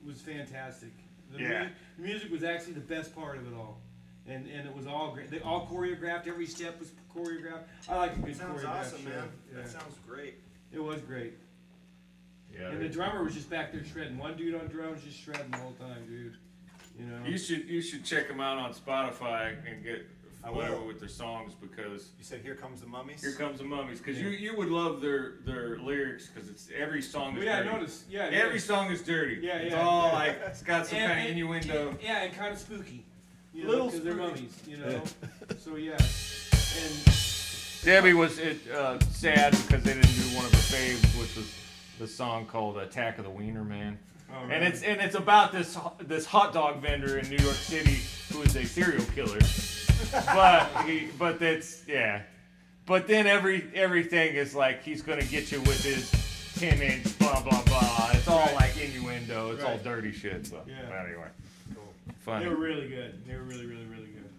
was fantastic. The Yeah. music was actually the best part of it all, and it was all great. They all choreographed. Every step was choreographed. I like a good That sounds choreographed awesome, show. man. Yeah. That sounds great. It was great. yeah, And the drummer was just back there shredding. One dude on drums just shredding the whole time, dude. You know. you should check them out on Spotify and get I whatever will. with their songs, because You said Here Comes the Mummies? Here Comes the Mummies, because Yeah. you would love their lyrics, because it's every song is Well, yeah, I dirty. noticed. Yeah, Every song is dirty. Yeah, It's yeah, all yeah. like, it's got some And- kind of innuendo. Yeah, and kind of spooky. You know, Little because they're spooky. mummies. You know. So yeah, and Debbie was sad because they didn't do one of her faves, which was the song called "Attack of the Wiener Man," oh, and it's about this hot dog vendor in New York City who is a serial killer. But then everything is like he's gonna get you with his 10-inch blah blah blah. It's all Right. like innuendo. It's all Right. dirty shit. So Yeah. but anyway, Cool. funny. they were really good. They were really, really, really good.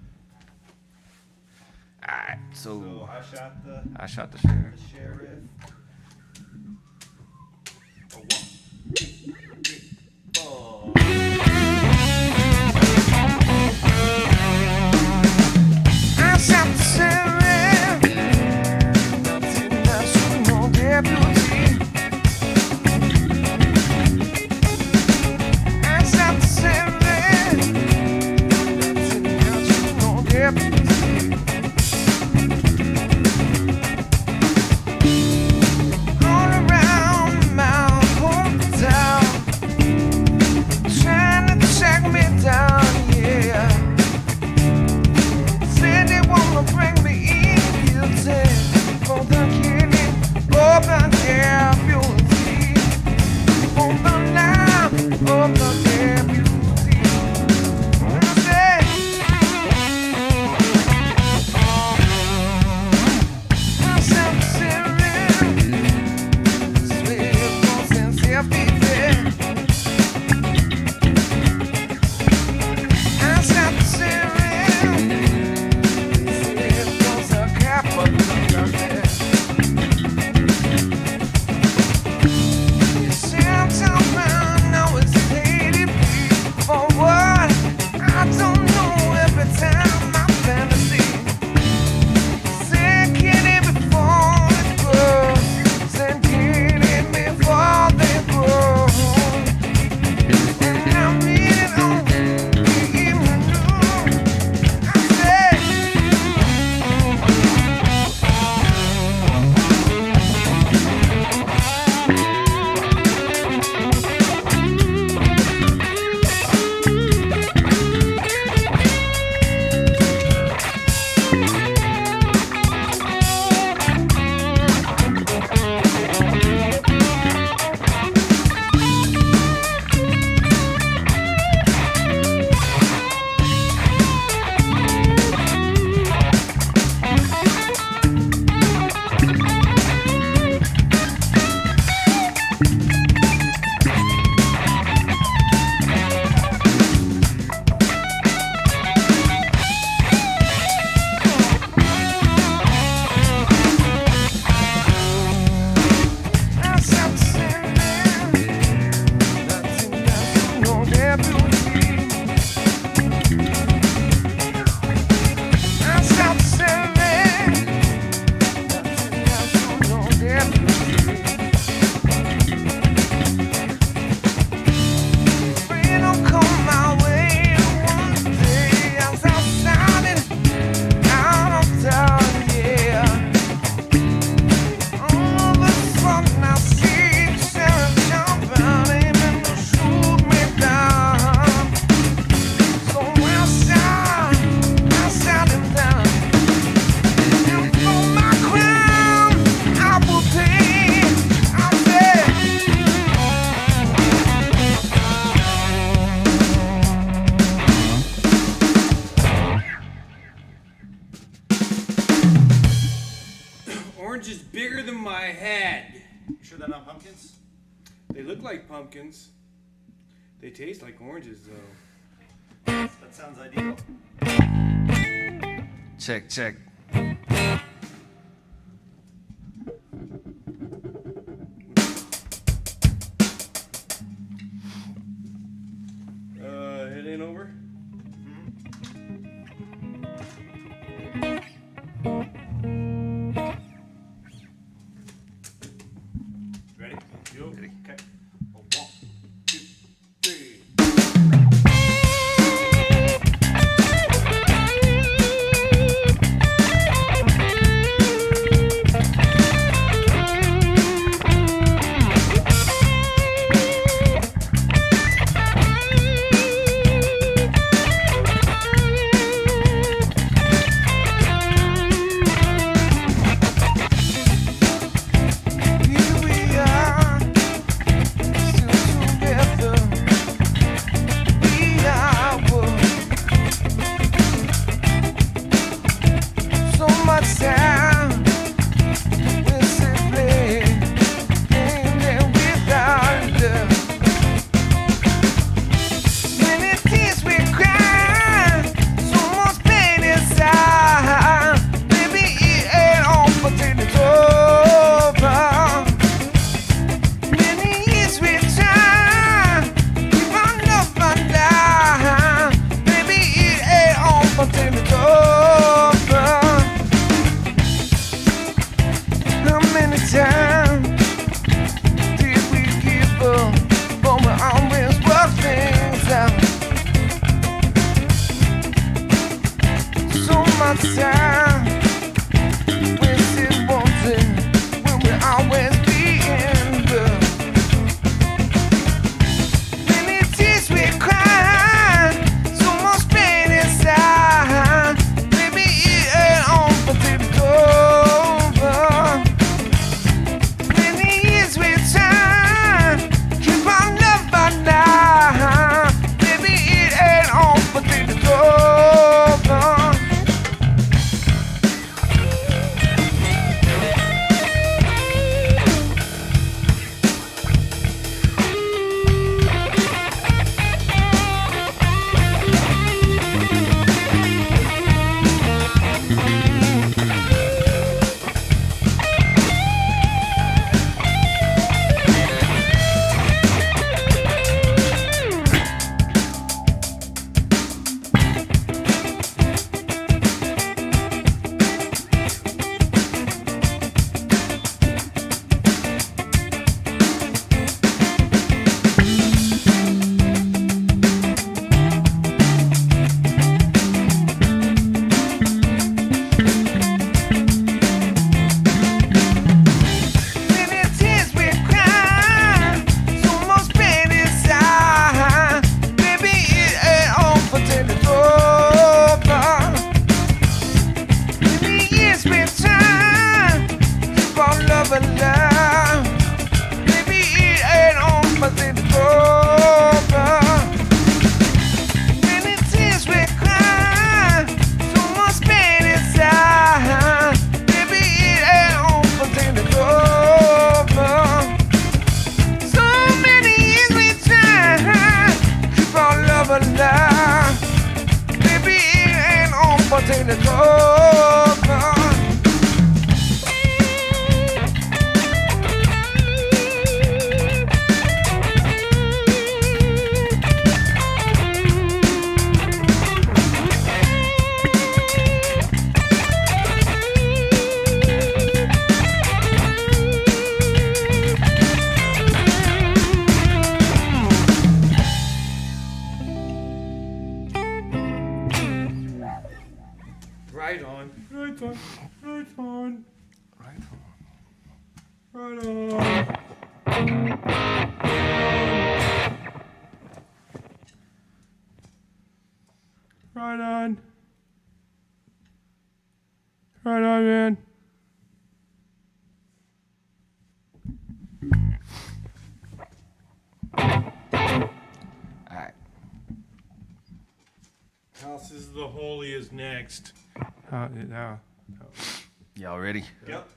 Alright, So so I shot the I shot the sheriff. sheriff. A 1, 2, 3, 4. I shot the sheriff, didn't I shoot no deputy? I shot the sheriff, didn't I shoot no deputy? Orange is bigger than my head. You sure they're not pumpkins? They look like pumpkins. They taste like oranges, though. That sounds ideal. Check, check. It ain't over? Ready? Yo. Okay. 1, 2, 3. Here we are, still together. We are one. So much time we're simply hanging without love. Many tears we cry, so much pain inside. Maybe it ain't all until it's over. Many years we try, keep on love alive. Maybe it ain't all until it's over. How many times did we give up? But we always work things out. So much time wasted wanting when we always be in love. Many tears we cry, so much pain inside. Maybe it ain't on until it's over. Many years we try, keep on love alive. Maybe it ain't on until it's over. Many tears we cry, so much pain inside. Maybe it ain't on until it's over. Many years we try, keep on love alive. Maybe it ain't on until it's over. Many tears we cry, so much pain inside. Maybe it ain't on until it's over. So many years we try, keep our love alive. Maybe it ain't on until it's over. Right on. Right on. Right on. Right on. Right on. Right on, man. Alright. House is the Holy is next. Now. Y'all ready? Yep.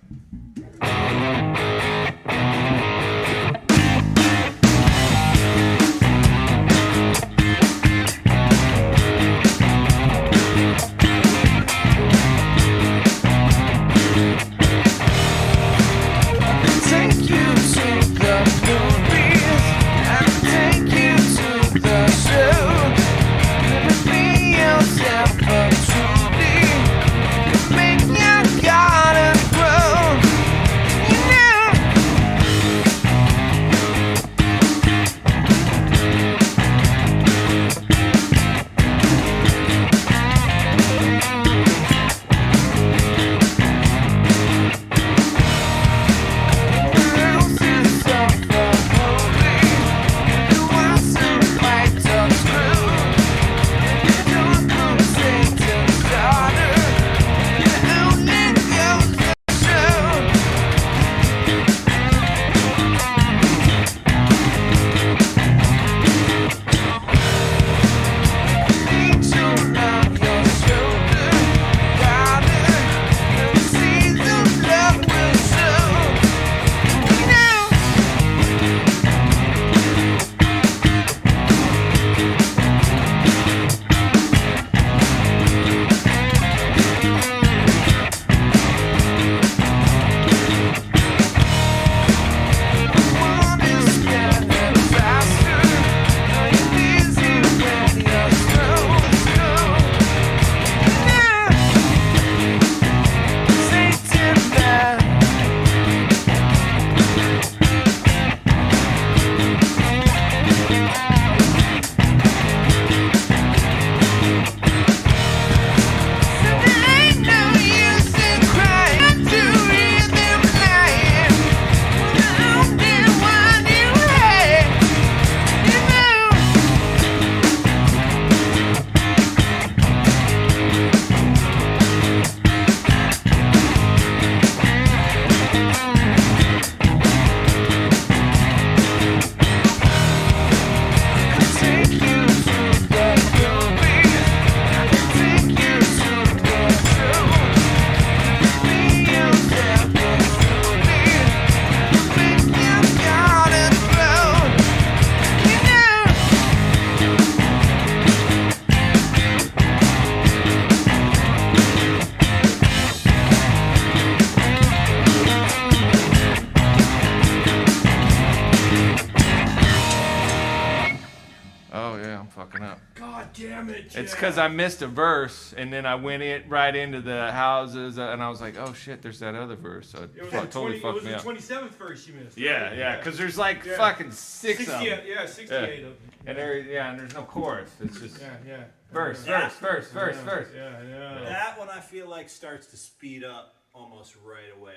damn it. It's because I missed a verse, and then I went right into the houses, and I was like, oh shit, there's that other verse. So It was totally fucked me the up. 27th verse you missed. Yeah, right? yeah, because there's like Yeah. fucking 6 of 68, them. yeah, 68 of them. And and there's no chorus. It's just Yeah. verse. Yeah, yeah. That one I feel like starts to speed up almost right away.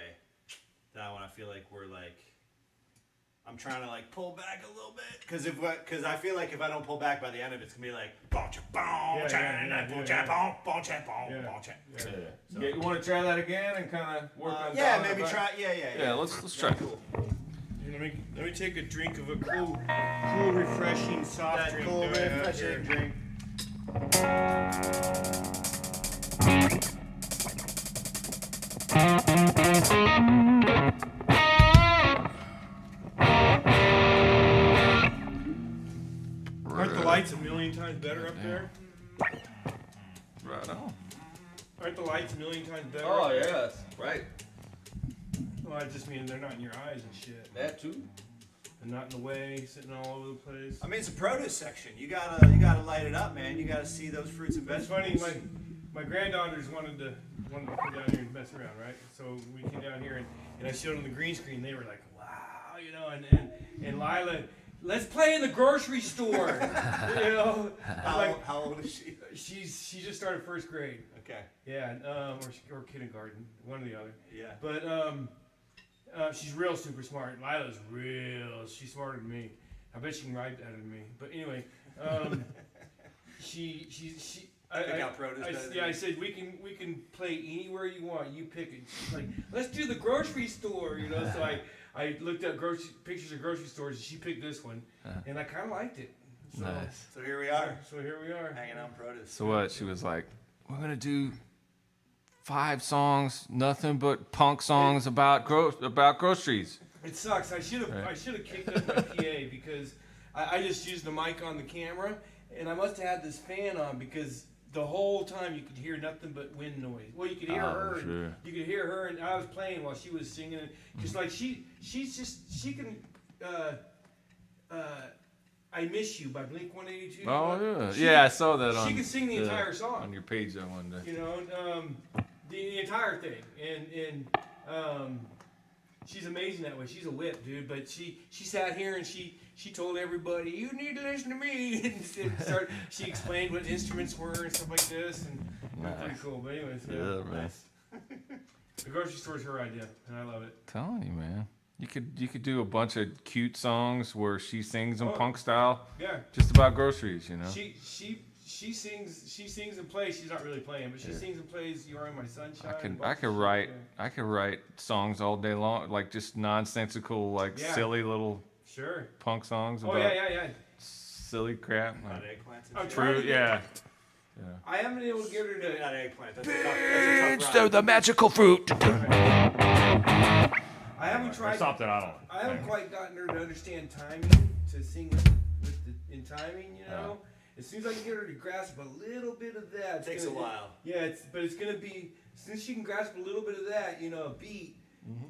That one I feel like we're like, I'm trying to like pull back a little bit because I feel like if I don't pull back by the end of it, it's gonna be like Yeah, you want to try that again and kind of work on yeah, that maybe back? try. Yeah. Let's try. Cool. Let me take a drink of a cool, refreshing soft That drink. cool, that I have refreshing here. drink. Aren't the lights a million times better up there? Right on. Aren't the lights a million times better? Oh up there? yes, right. Well, I just mean they're not in your eyes and shit. That too. And not in the way, sitting all over the place. I mean, it's a produce section. You gotta light it up, man. You gotta see those fruits and It's vegetables. funny, my granddaughters wanted to come down here and mess around, right? So we came down here and I showed them the green screen. They were like, wow, you know, and Lila, let's play in the grocery store. You know, How old is she? she just started first grade. Okay. Yeah, or kindergarten, one or the other. Yeah. But she's real super smart. Lila's she's smarter than me. I bet she can write better than me. But anyway, she Pick out produce better than yeah, you. I said we can play anywhere you want. You pick it. She's like, let's do the grocery store, you know. So I looked up pictures of grocery stores, and she picked this one, and I kind of liked it. So, Nice. So here we are, So here we are. hanging out produce. So what? She was like, we're gonna do 5 songs, nothing but punk songs about groceries. It sucks. I should have kicked up my PA because I just used the mic on the camera, and I must have had this fan on because the whole time you could hear nothing but wind noise. Well, you could hear her. And sure. you could hear her, and I was playing while she was singing. Just like she can. I Miss You by Blink 182. Oh yeah, yeah, I saw that on. She can sing the entire song on your page that one day. you know, the entire thing, and she's amazing that way. She's a whip, dude. But she sat here and she told everybody, "You need to listen to me." And she explained what instruments were and stuff like this, and it was pretty cool. But anyways, Yeah, man. the grocery store's her idea, and I love it. Telling you, man. You could do a bunch of cute songs where she sings in Oh. punk style, Yeah, just about groceries, you know. she sings and plays. She's not really playing, but she sings and plays "You Are in My Sunshine." I could write songs all day long, like just nonsensical, like Yeah. silly little Sure. punk songs Oh about yeah. silly crap. Not Like eggplants. and I'm shit. trying fruit, to yeah. I haven't been able to get her Maybe to. not eggplant. That's a tough rhyme. the magical fruit. I haven't tried. something I don't. I haven't quite gotten her to understand timing to sing in timing, you know. As soon as I can get her to grasp a little bit of that, It takes a while. Yeah, but it's gonna be as soon as she can grasp a little bit of that, you know, a beat,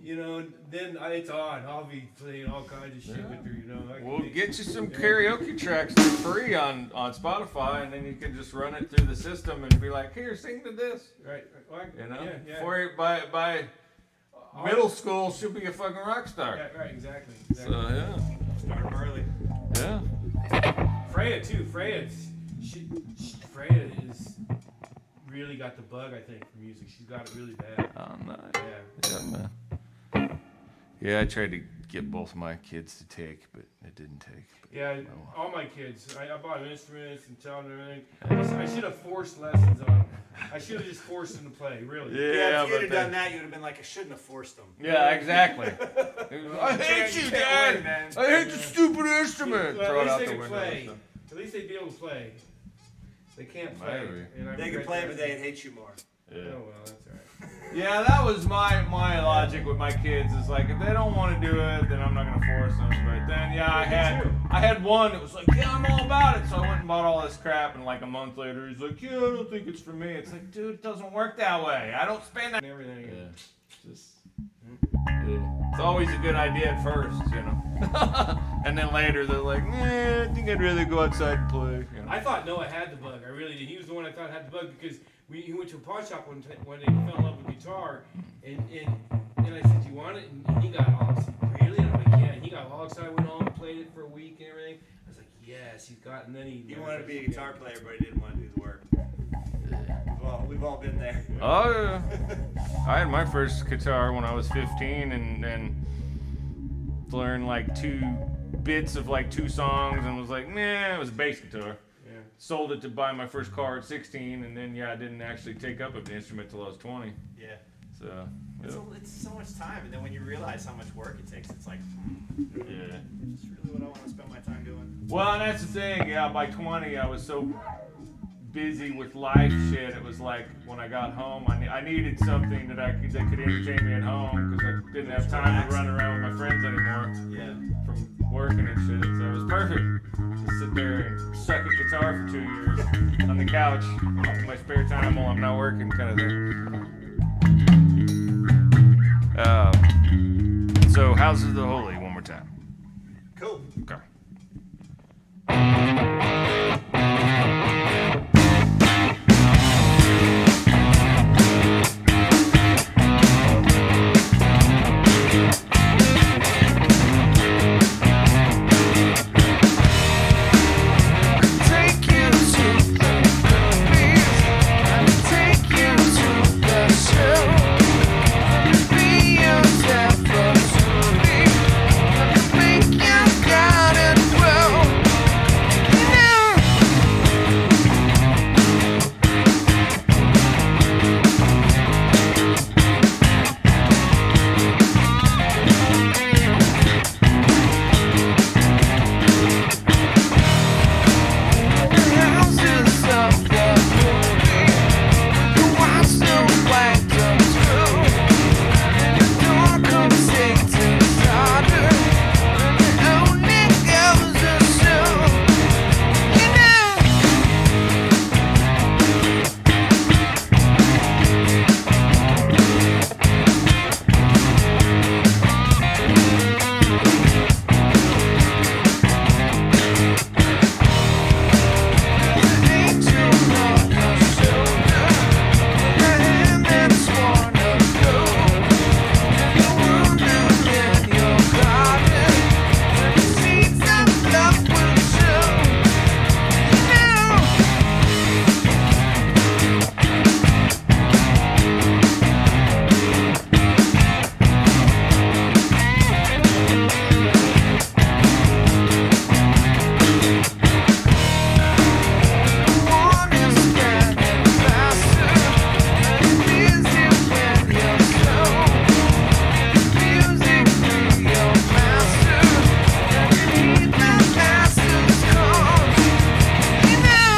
you know, then it's on. I'll be playing all kinds of shit with her, you know. We'll get you some karaoke tracks for free on Spotify, and then you can just run it through the system and be like, "Here, sing to this." Right. Well, You know, Yeah. by middle school, she'll be a fucking rock star. Yeah, right. Exactly. So yeah, Start 'em early. yeah. Freya too. Freya is really got the bug, I think, for music. She's got it really bad. Oh, nice. Yeah. Yeah, man. Yeah, I tried to get both my kids to take, but it didn't take. But, Yeah, oh. all my kids. I bought them instruments and taught them everything. I should have forced lessons on them. I should have just forced them to play, really. Yeah, if you'd but have done that, you'd have been like, I shouldn't have forced them. Yeah, exactly. I hate can't- you, you can't Dad. win, man. I hate the stupid instrument. Well, Throw at it out least the they could window. play. At least they'd be able to play. They can't play. Maybe. and I They could regret play, that. but they'd hate you more. Oh well, that's alright. Yeah, that was my logic with my kids. Is like, if they don't want to do it, then I'm not gonna force them. But then, yeah, I had one that was like, yeah, I'm all about it. So I went and bought all this crap, and like a month later, he's like, yeah, I don't think it's for me. It's like, dude, it doesn't work that way. I don't spend that. And everything. Yeah, just it's always a good idea at first, you know. And then later they're like, I think I'd rather go outside and play. You know? I thought Noah had the bug. I really did. He was the one I thought had the bug because he went to a pawn shop one day, he fell in love with guitar, and I said, "You want it?" And he got all excited. Really? And I'm like, "Yeah." And he got all excited. Went home and played it for a week and everything. I was like, "Yes, he's got." And then He wanted to be a guitar player, but he didn't want to do the work. Well, we've all been there. Oh yeah. I had my first guitar when I was 15, and learned like 2 bits of like 2 songs, and was like, it was a bass guitar. Yeah. Sold it to buy my first car at 16, and then I didn't actually take up an instrument till I was 20. Yeah. So It's so much time, and then when you realize how much work it takes, it's like, yeah. it's really what I want to spend my time doing. Well, and that's the thing. Yeah, by 20, I was so busy with life shit. It was like when I got home, I needed something that could entertain me at home because I didn't have time to run around with my friends anymore. Yeah. From working and shit. So it was perfect to sit there and suck at guitar for 2 years on the couch in my spare time while I'm not working, kind of thing. So Houses of the Holy one more time. Cool. Okay. Take you to the movies, take you to the show. Be yourself for truly, make your garden grow. You know. Houses of the holy, watch the white come through. The door comes Satan's daughter, and only goes to show. You know. Angel on your shoulder, the hand that's worn of gold, the woman in your garden, the seeds of love will show. You know. One is standing faster, busy with your soul. Music be your master, heed the master's call. You know,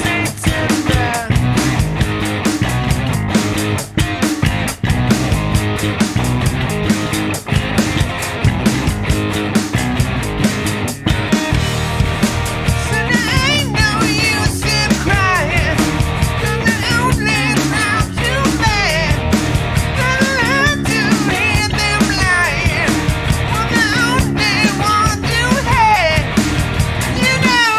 Satan bad. Said there ain't no use in crying, 'cause the only time too bad. Gotta learn to hear them lying, for the only one you had. You know.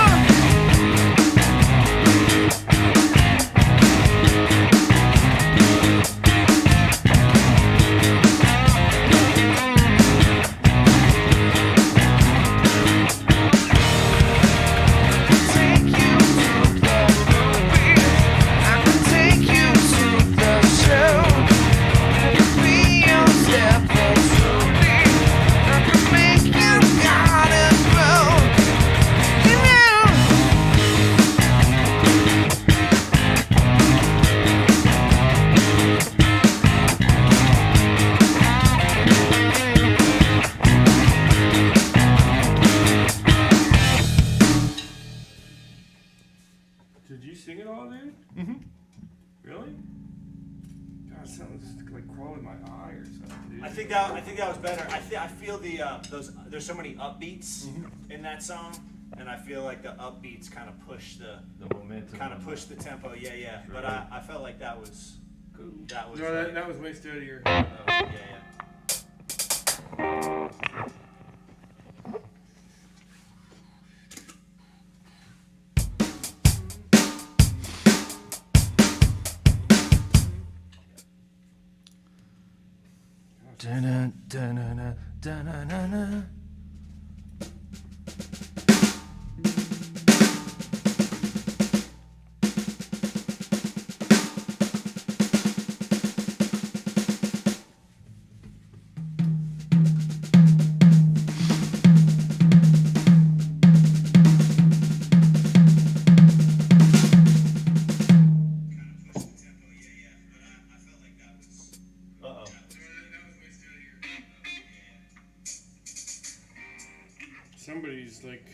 Take you to the movies, I can take you to the show. Be yourself for truly, I can make your garden grow. You know. Did you sing it all, dude? Mm-hmm. Really? God, something's just like crawling my eye or something, dude. I think that was better. I feel there's so many upbeats in that song, and I feel like the upbeats kind of push the The momentum. tempo. Yeah. But I felt like that was That was No, like, that was way steadier. yeah. Dun, dun, dun, dun, dun, dun, dun. Uh-oh. Somebody is like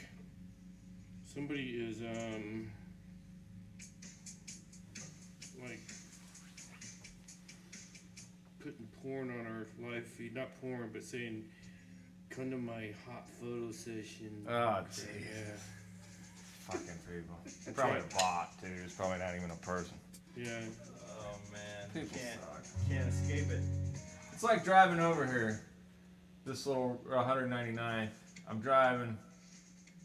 putting porn on our live feed, not porn, but saying, "Come to my hot photo session." Oh, gee. Yeah. Fucking people. It's probably a bot, too. It's probably not even a person. Yeah. Oh man, People can't escape it. It's like driving over here. This little 199. I'm driving.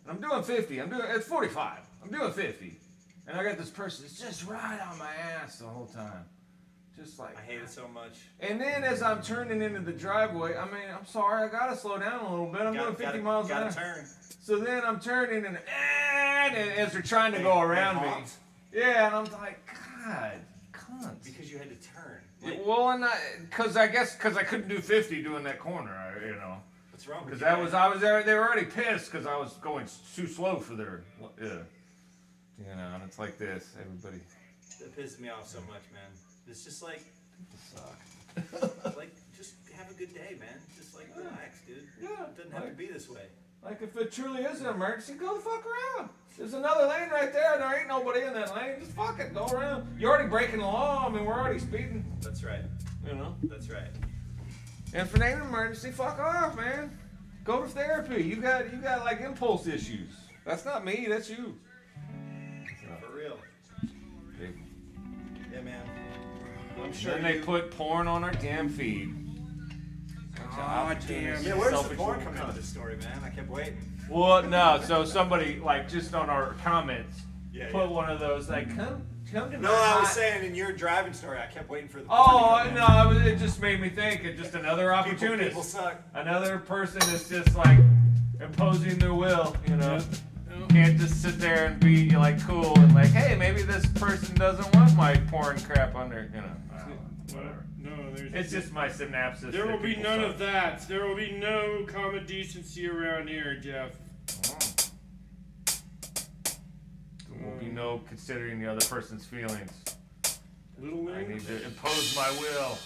And I'm doing 50. It's 45. I'm doing 50. And I got this person that's just right on my ass the whole time. Just like. I hate it so much. And then as I'm turning into the driveway, I mean, I'm sorry, I gotta slow down a little bit. I'm doing 50 miles an hour. Gotta turn. So then I'm turning and as they're trying to go around me. honked? Yeah, and I'm like, God, cunts. Because you had to turn. Well, and because I couldn't do 50 doing that corner, you know. What's wrong with Because you? I was there. They were already pissed because I was going too slow for their. Yeah. You know, and it's like this. Everybody. That pisses me off so much, man. It's just like, Suck. like, just have a good day, man. Just like relax, dude. Yeah, It doesn't have to be this way. Like if it truly is an emergency, go the fuck around. There's another lane right there. There ain't nobody in that lane. Just fuck it. Go around. You're already breaking the law. I mean, we're already speeding. That's right. You know. That's right. And if it ain't an emergency, fuck off, man. Go to therapy. You got like impulse issues. That's not me. That's you. For real. Big. Yeah, man. I'm sure. Then they put porn on our damn feed. Oh, damn. Yeah, where's the Selfish porn little coming into cunt. this story, man? I kept waiting. Well, no. So somebody like just on our comments Yeah, put yeah. one of those like come to No, my I was hot-" saying in your driving story, I kept waiting for the porn Oh to come in. no! It just made me think. It's just another People opportunist. suck. Another person that's just like imposing their will. You know, can't just sit there and be like cool and like, hey, maybe this person doesn't want my porn crap on their. You know, whatever. No, It's just my synapses. There that will be people none suck. of that. There will be no common decency around here, Jeff. There will be no considering the other person's feelings. Little I Wing. need to impose my will.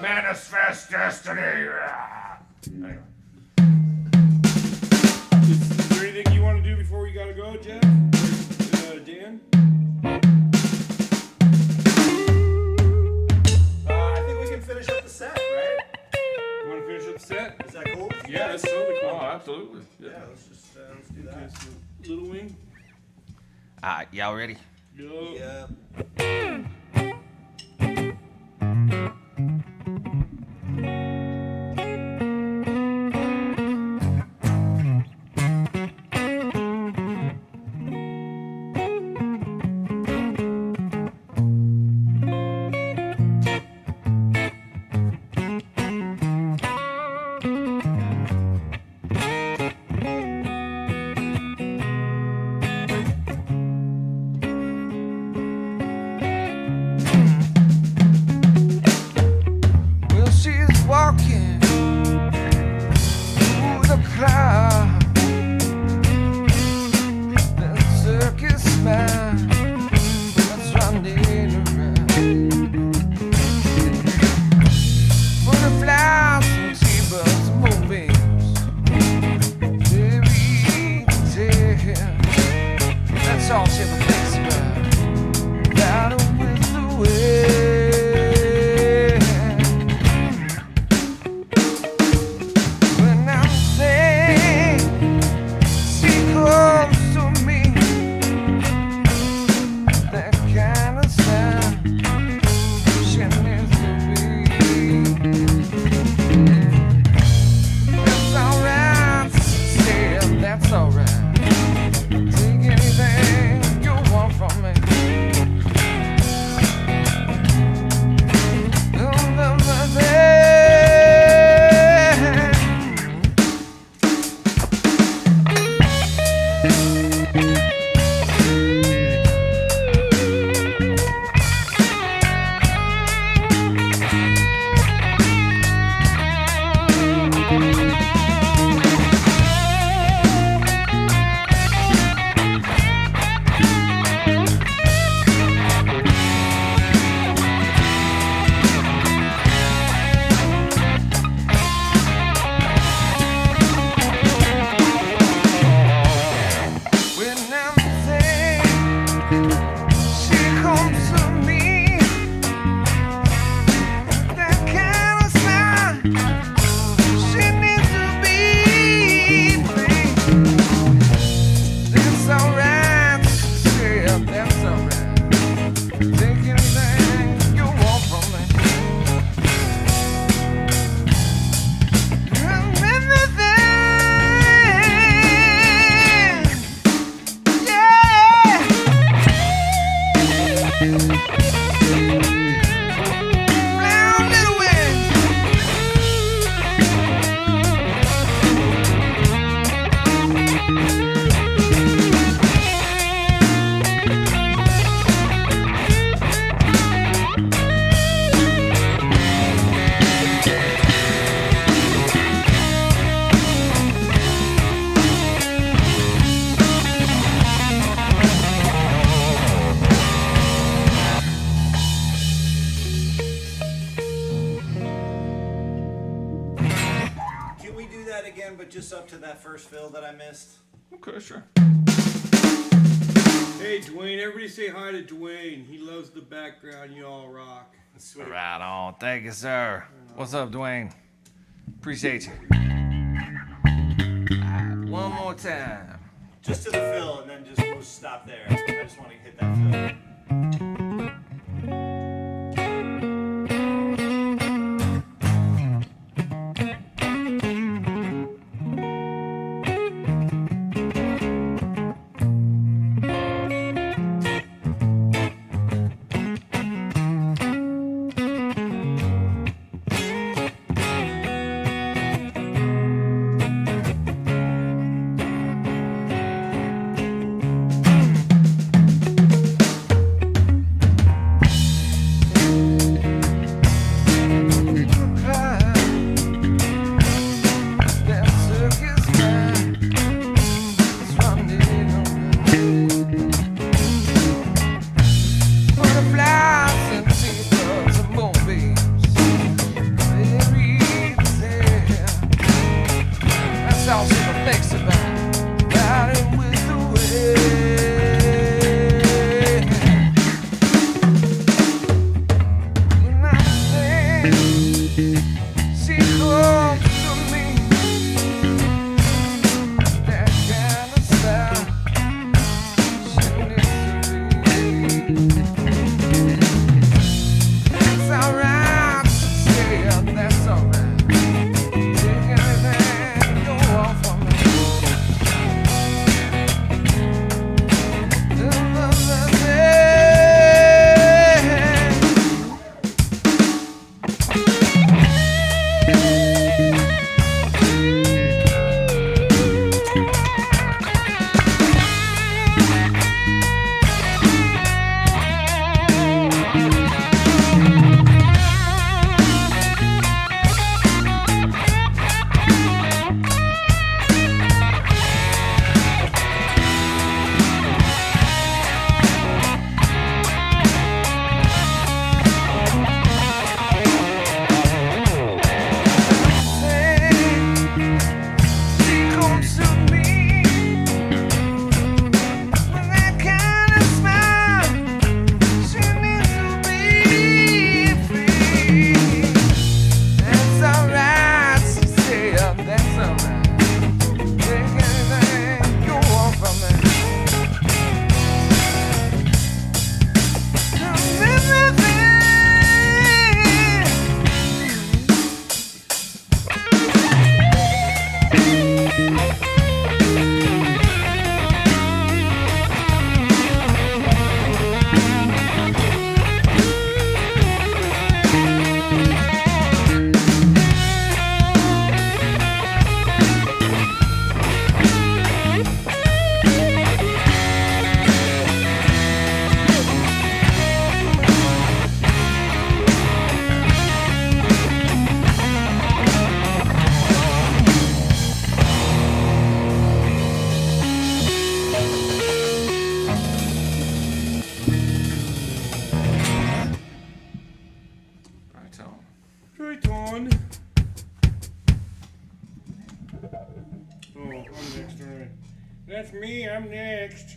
Manifest destiny. Anyway. Is there anything you want to do before we gotta go, Jeff? Dan? I think we can finish up the set, right? You want to finish up the set? Is that cool? with you Yeah, guys? that's totally cool. Oh, absolutely. Yeah, let's do that. Okay, so Little Wing. Y'all ready? Yo. Yeah. Well, she's walking through the crowd. The circus man that's running around. Butterflies and zebras and moonbeams. Very tell. That's all she ever thinks about. Got her with the wind. When I'm saying that again, but just up to that first fill that I missed. Okay, sure. Hey, Dwayne, everybody say hi to Dwayne. He loves the background. You all rock. Sweet. Right on. Thank you, sir. What's up, Dwayne? Appreciate you. One more time. Just to the fill, and then we'll stop there. I just want to hit that fill. Right on. Oh, I'm next, alright. That's me, I'm next.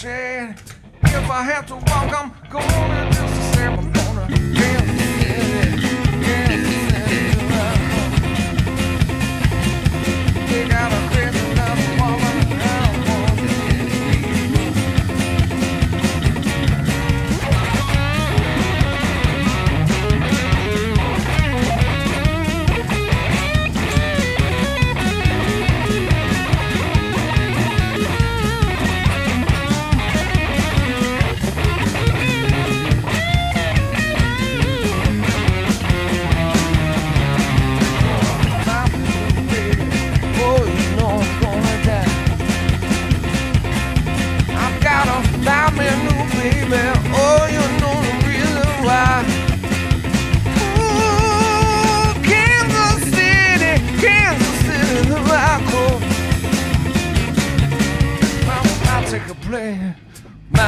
trade. If I have to walk, I'm going just to say I'm gonna Kansas City, Kansas City. They got a crazy little woman and I want to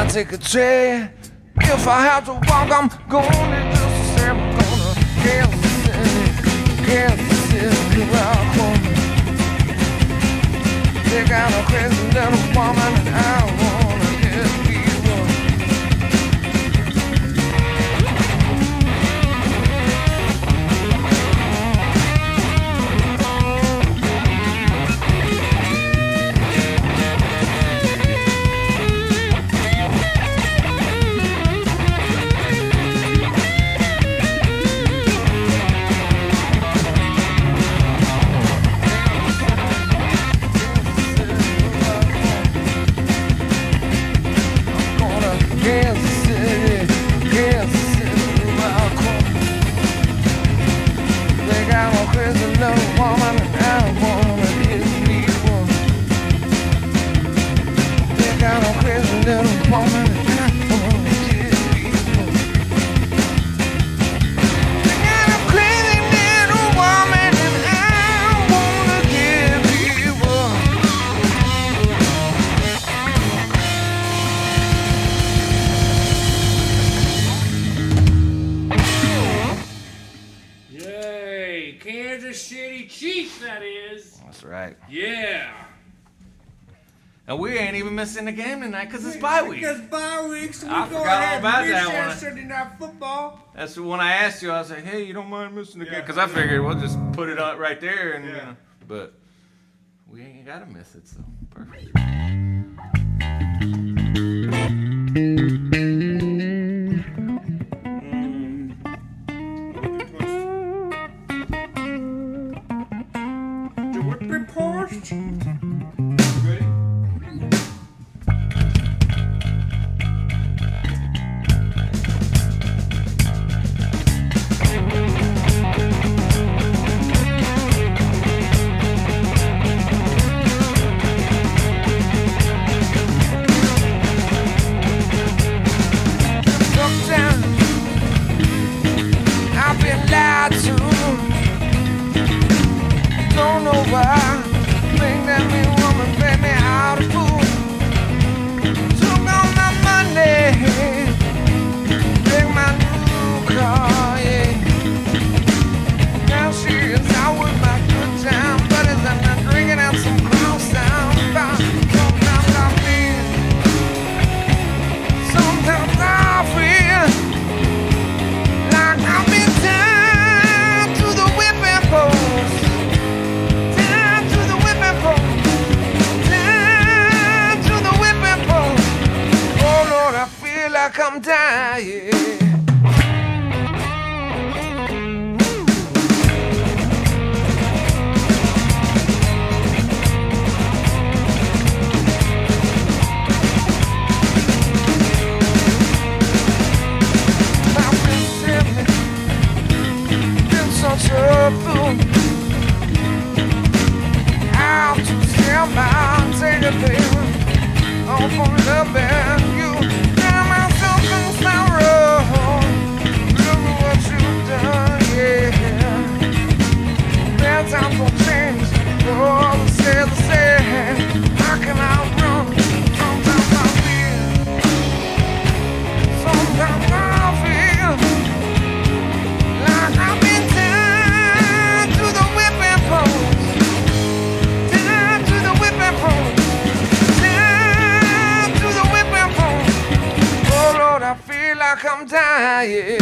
might take a trade. If I have to walk, I'm gonna just say I'm gonna Kansas City, Kansas City, welcome. They got a crazy little woman and I wanna get people. And we ain't even missing the game tonight because it's bye week. Because bye week, so we I go forgot all ahead about and that miss our one. Sunday night football. That's when I asked you. I was like, "Hey, you don't mind missing the game?" Because I figured we'll just put it up right there, and you know. But we ain't gotta miss it, so perfect. The whip report. Ready? I've been lied to. Don't know why. Think that me woman pay me out of fool. Took all my money. Take my new car, yeah. Now she is out with my good time buddies and I'm drinking out some cross down. Sometimes I feel. Sometimes I feel like I've been tied to the whipping post. Tied to the whipping post. Tied to the whipping post. Oh Lord, I feel like I'm dying. I've been simply been such a fool. How to stand by and take a thing all for loving you. Now myself in sorrow. Look at what you've done, yeah. Bad times will change. Oh, the same. How can I run? Sometimes I feel. Sometimes I feel like I've been tied to the whipping post. Tied to the whipping post. Tied to the whipping die.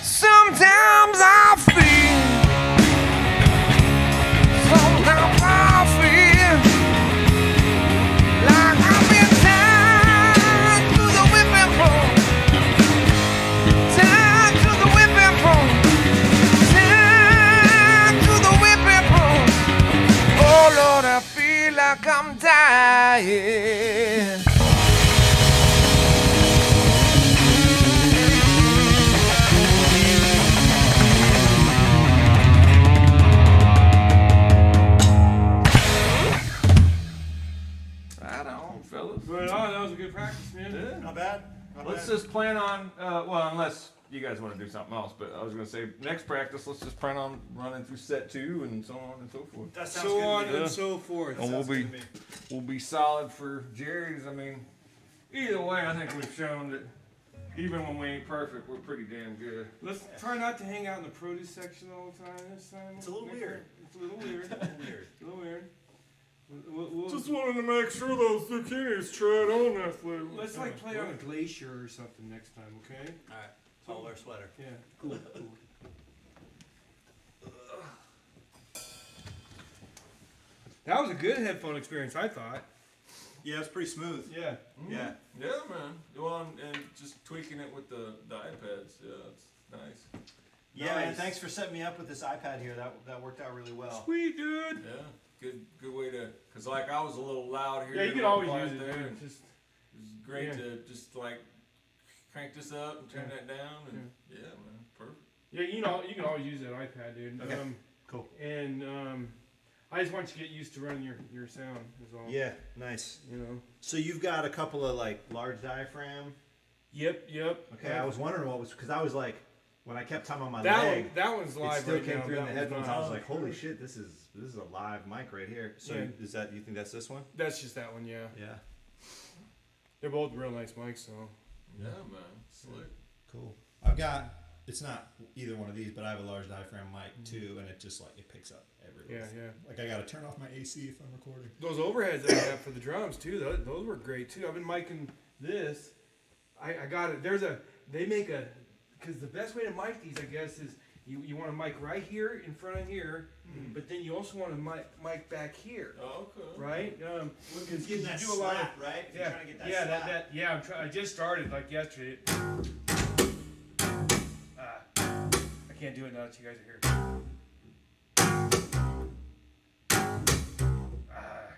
Sometimes I feel, sometimes I feel like I've been tied to the whipping post, tied to the whipping post, tied to the whipping post. Oh Lord, I feel like I'm dying. Right on, fellas. Right on, that was a good practice, man. Yeah. Not bad. Not Let's bad. just plan on, well, unless you guys want to do something else, but I was going to say next practice, let's just plan on running through set 2 and so on and so forth. That sounds So good on to me. and so forth. And we'll Sounds be, good to me. we'll be solid for Jerry's. I mean, either way, I think we've shown that even when we ain't perfect, we're pretty damn good. Let's try not to hang out in the produce section all the time this time. It's a little weird. It's a little weird. Weird. A little weird. We'll, Just wanted to make sure those zucchinis tried on that flavor. let's like play on a glacier or something next time, okay? All right. I'll wear a sweater. Yeah, cool, cool. That was a good headphone experience, I thought. Yeah, it's pretty smooth. Yeah. Yeah. Yeah, man. Well, and just tweaking it with the iPads. Yeah, it's nice. Yeah, man. Nice. Thanks for setting me up with this iPad here. That worked out really well. Sweet, dude. Yeah, good way to, cause like I was a little loud here. Yeah, you can a little always quiet use it, there, dude. and Just, it was great Yeah. to just like crank this up and turn Yeah. that down, and yeah, man, perfect. yeah, you can always use that iPad, dude. Okay. Cool. And I just want you to get used to running your sound is all. Yeah, nice. You know. So you've got a couple of like large diaphragm. Yep. Okay, I was wondering what was, because I was like, when I kept time on my That leg, that one's live it still right came now. through in the That one's headphones. not. I was like, holy shit, this is a live mic right here. So Yeah. is that, you think that's this one? That's just that one, yeah. Yeah. They're both real nice mics, so. Yeah, man, slick. Cool. I've got, it's not either one of these, but I have a large diaphragm mic too, and it just like, it picks up everywhere. Yeah. Like I gotta turn off my AC if I'm recording. Those overheads that I have for the drums too, those were great too. I've been micing this. I got it. They make a, because the best way to mic these, I guess, is you want to mic right here in front of here, but then you also want to mic back here, Oh, okay. right? Because getting that you do a lot of- slap, right? If you're Yeah, trying to get that yeah, slap. yeah. I just started like yesterday. I can't do it now that you guys are here.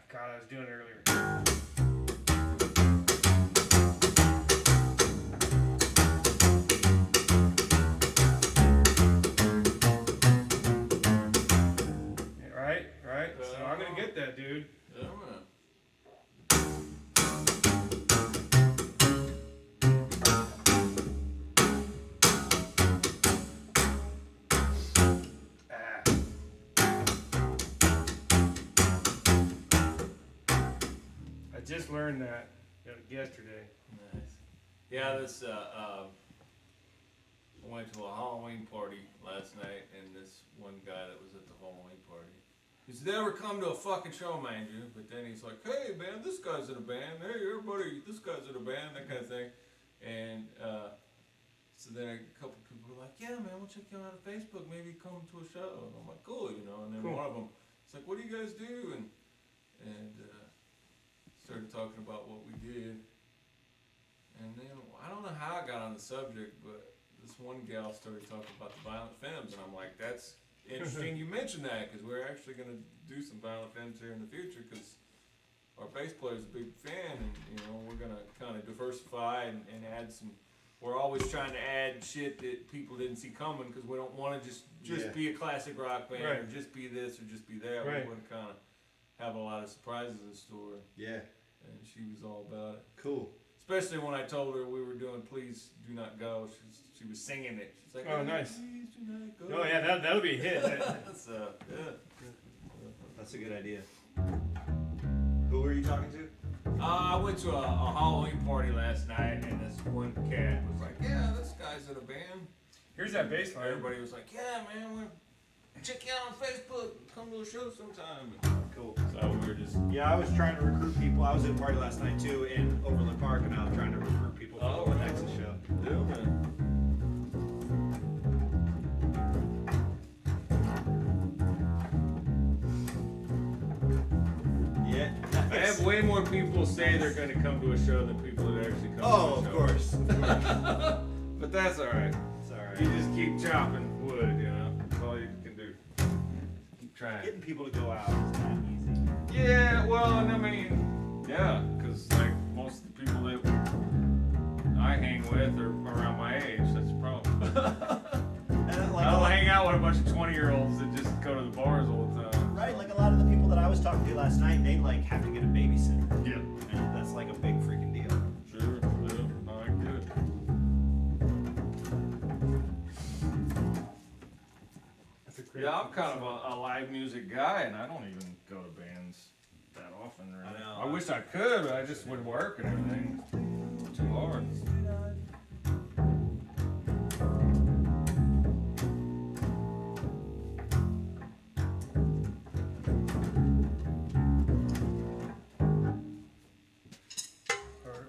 God, I was doing it earlier. Yeah, right. So I'm gonna get that, dude. Yeah, man. I just learned that yesterday. Nice. Yeah, this I went to a Halloween party last night, and this one guy that was at the Halloween party he's never come to a fucking show, mind you. But then he's like, hey man, this guy's in a band. Hey everybody, this guy's in a band. That kind of thing. And so then a couple people were like, yeah man, we'll check you out on Facebook. Maybe come to a show. And I'm like, cool, you know. And then one of them, it's like, what do you guys do? And started talking about what we did. And then I don't know how I got on the subject, but this one gal started talking about the Violent Femmes, and I'm like, that's interesting you mentioned that, because we're actually going to do some Violent Femmes here in the future, because our bass player's a big fan, and you know, we're going to kind of diversify and add some. We're always trying to add shit that people didn't see coming, because we don't want to just be a classic rock band, or just be this, or just be that. We want to kind of have a lot of surprises in store. Yeah. And she was all about it. Cool. Especially when I told her we were doing Please Do Not Go. She was singing it. She's like, Oh, nice. Please do not go. Oh yeah, that'll be a hit. So, yeah. That's a good idea. Who were you talking to? I went to a Halloween party last night, and this one cat was like, yeah, this guy's in a band. Here's that bass player. Everybody was like, yeah, man, we'll check you out on Facebook. Come to a show sometime. Cool. So we were just... Yeah, I was trying to recruit people. I was at a party last night too in Overland Park, and I was trying to recruit people for the next show. Yeah, man. Yeah. I have way more people say they're going to come to a show than people that actually come to a show. Of course. But that's alright. It's alright. You just keep chopping wood, you know? That's all you can do. Keep trying. Getting people to go out is not easy. Yeah, well, and I mean, yeah, because like most of the people that I hang with are around my age. That's the problem. And like I don't hang out with a bunch of 20-year-olds that just go to the bars all the time. right, like a lot of the people that I was talking to last night, they like have to get a babysitter. Yeah. And that's like a big freaking deal. Sure, yeah, I get it. Yeah, I'm kind of a live music guy, and I don't even go to bands that often. Really. I know. I wish I could, but I just would work and everything. Too hard.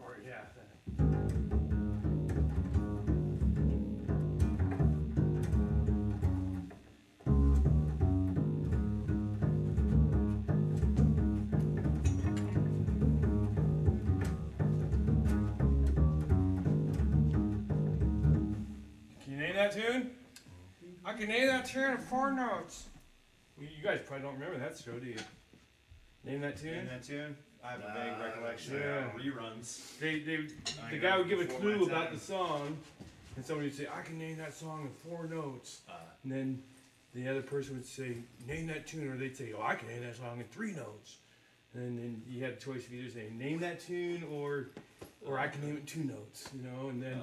Or yeah. Can you name that tune? I can name that tune in 4 notes. You guys probably don't remember that show, do you? Name that tune? In that tune, I have a vague recollection yeah. of reruns. The guy would give a clue about the song, and somebody would say, I can name that song in 4 notes. And then the other person would say, name that tune, or they'd say, oh, I can name that song in 3 notes. And then you had a choice of either saying, name that tune, or I can name it 2 notes, you know, and then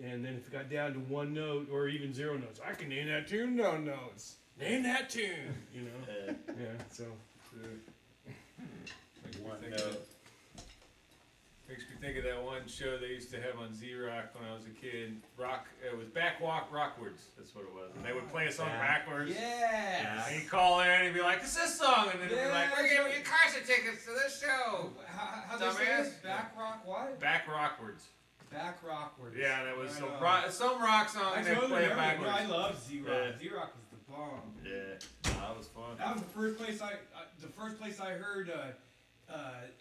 and then if it got down to 1 note, or even 0 notes, I can name that tune, no notes. Name that tune, you know. Yeah, so. Makes me think of that one show they used to have on Z-Rock when I was a kid. It was Backwards, that's what it was. And they would play a song backwards. Yeah. And he'd call in and he'd be like, it's this song. And then he'd be like, we're giving you concert tickets to this show. How they say this? Back rock what? Backwards. Back rockwards. Yeah, and it was some rock song I and they totally play it remember. backwards. I love Z-Rock. Yeah. Z-Rock was the bomb. Yeah, that was fun. That was the first place I heard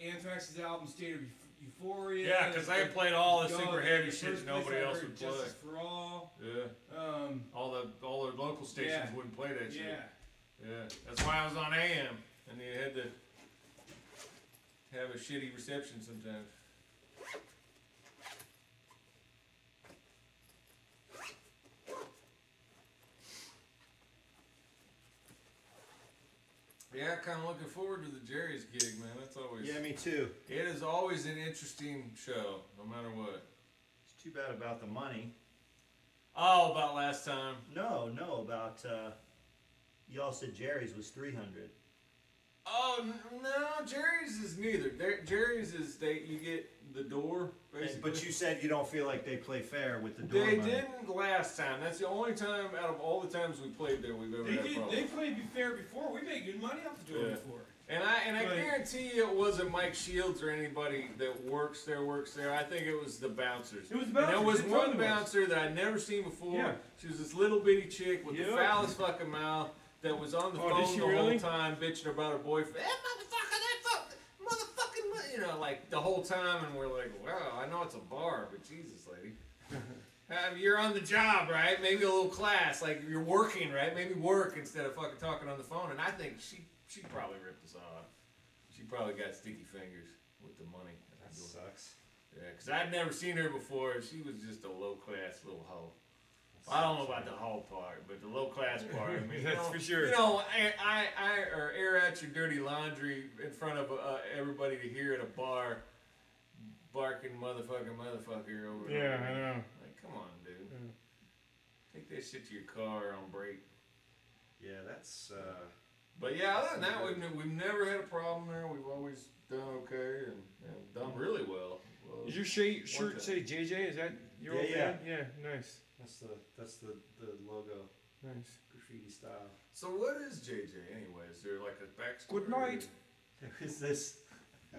Anthrax's album State of Euphoria. Yeah, because they played all the super heavy the shit first nobody place I else heard would play. Justice for All. Yeah. All the local stations Yeah. wouldn't play that shit. Yeah. Yeah. That's why I was on AM, and you had to have a shitty reception sometimes. Yeah, kind of looking forward to the Jerry's gig, man. That's always. Yeah, me too. It is always an interesting show, no matter what. It's too bad about the money. Oh, about last time. No, about y'all said Jerry's was $300. No, Jerry's is neither. Jerry's is you get the door basically. But you said you don't feel like they play fair with the door They money. didn't last time. That's the only time out of all the times we played there we've ever had problems. They played fair before. We made good money off the door Yeah. before. And I But- guarantee you it wasn't Mike Shields or anybody that works there. I think it was the bouncers. It was And bouncers. there was It one totally was. bouncer that I'd never seen before. Yeah. She was this little bitty chick with the Yeah. foulest fucking mouth that was on the Oh, did phone she the really? whole time bitching about her boyfriend. That motherfucking, you know, like the whole time. And we're like, wow, I know it's a bar, but Jesus, lady. You're on the job, right? Maybe a little class, like you're working, right? Maybe work instead of fucking talking on the phone. And I think she probably ripped us off. She probably got sticky fingers with the money. That sucks. Yeah, because I'd never seen her before. She was just a low class little hoe. I don't know about the hoe part, but the low class part. I mean, That's for sure. You know, or air out your dirty laundry in front of everybody to hear at a bar, barking motherfucker over. Yeah, and over. I know. Like, come on, dude. Take that shit to your car on break. Yeah, that's. But yeah, other than that, we've never had a problem there. We've always done okay and done really well. Is your shirt time. say JJ? Is that your Yeah, old yeah. band? Yeah, nice. That's the logo, Nice. graffiti style. So what is JJ anyway? Is there like a backstory? Good night. There was this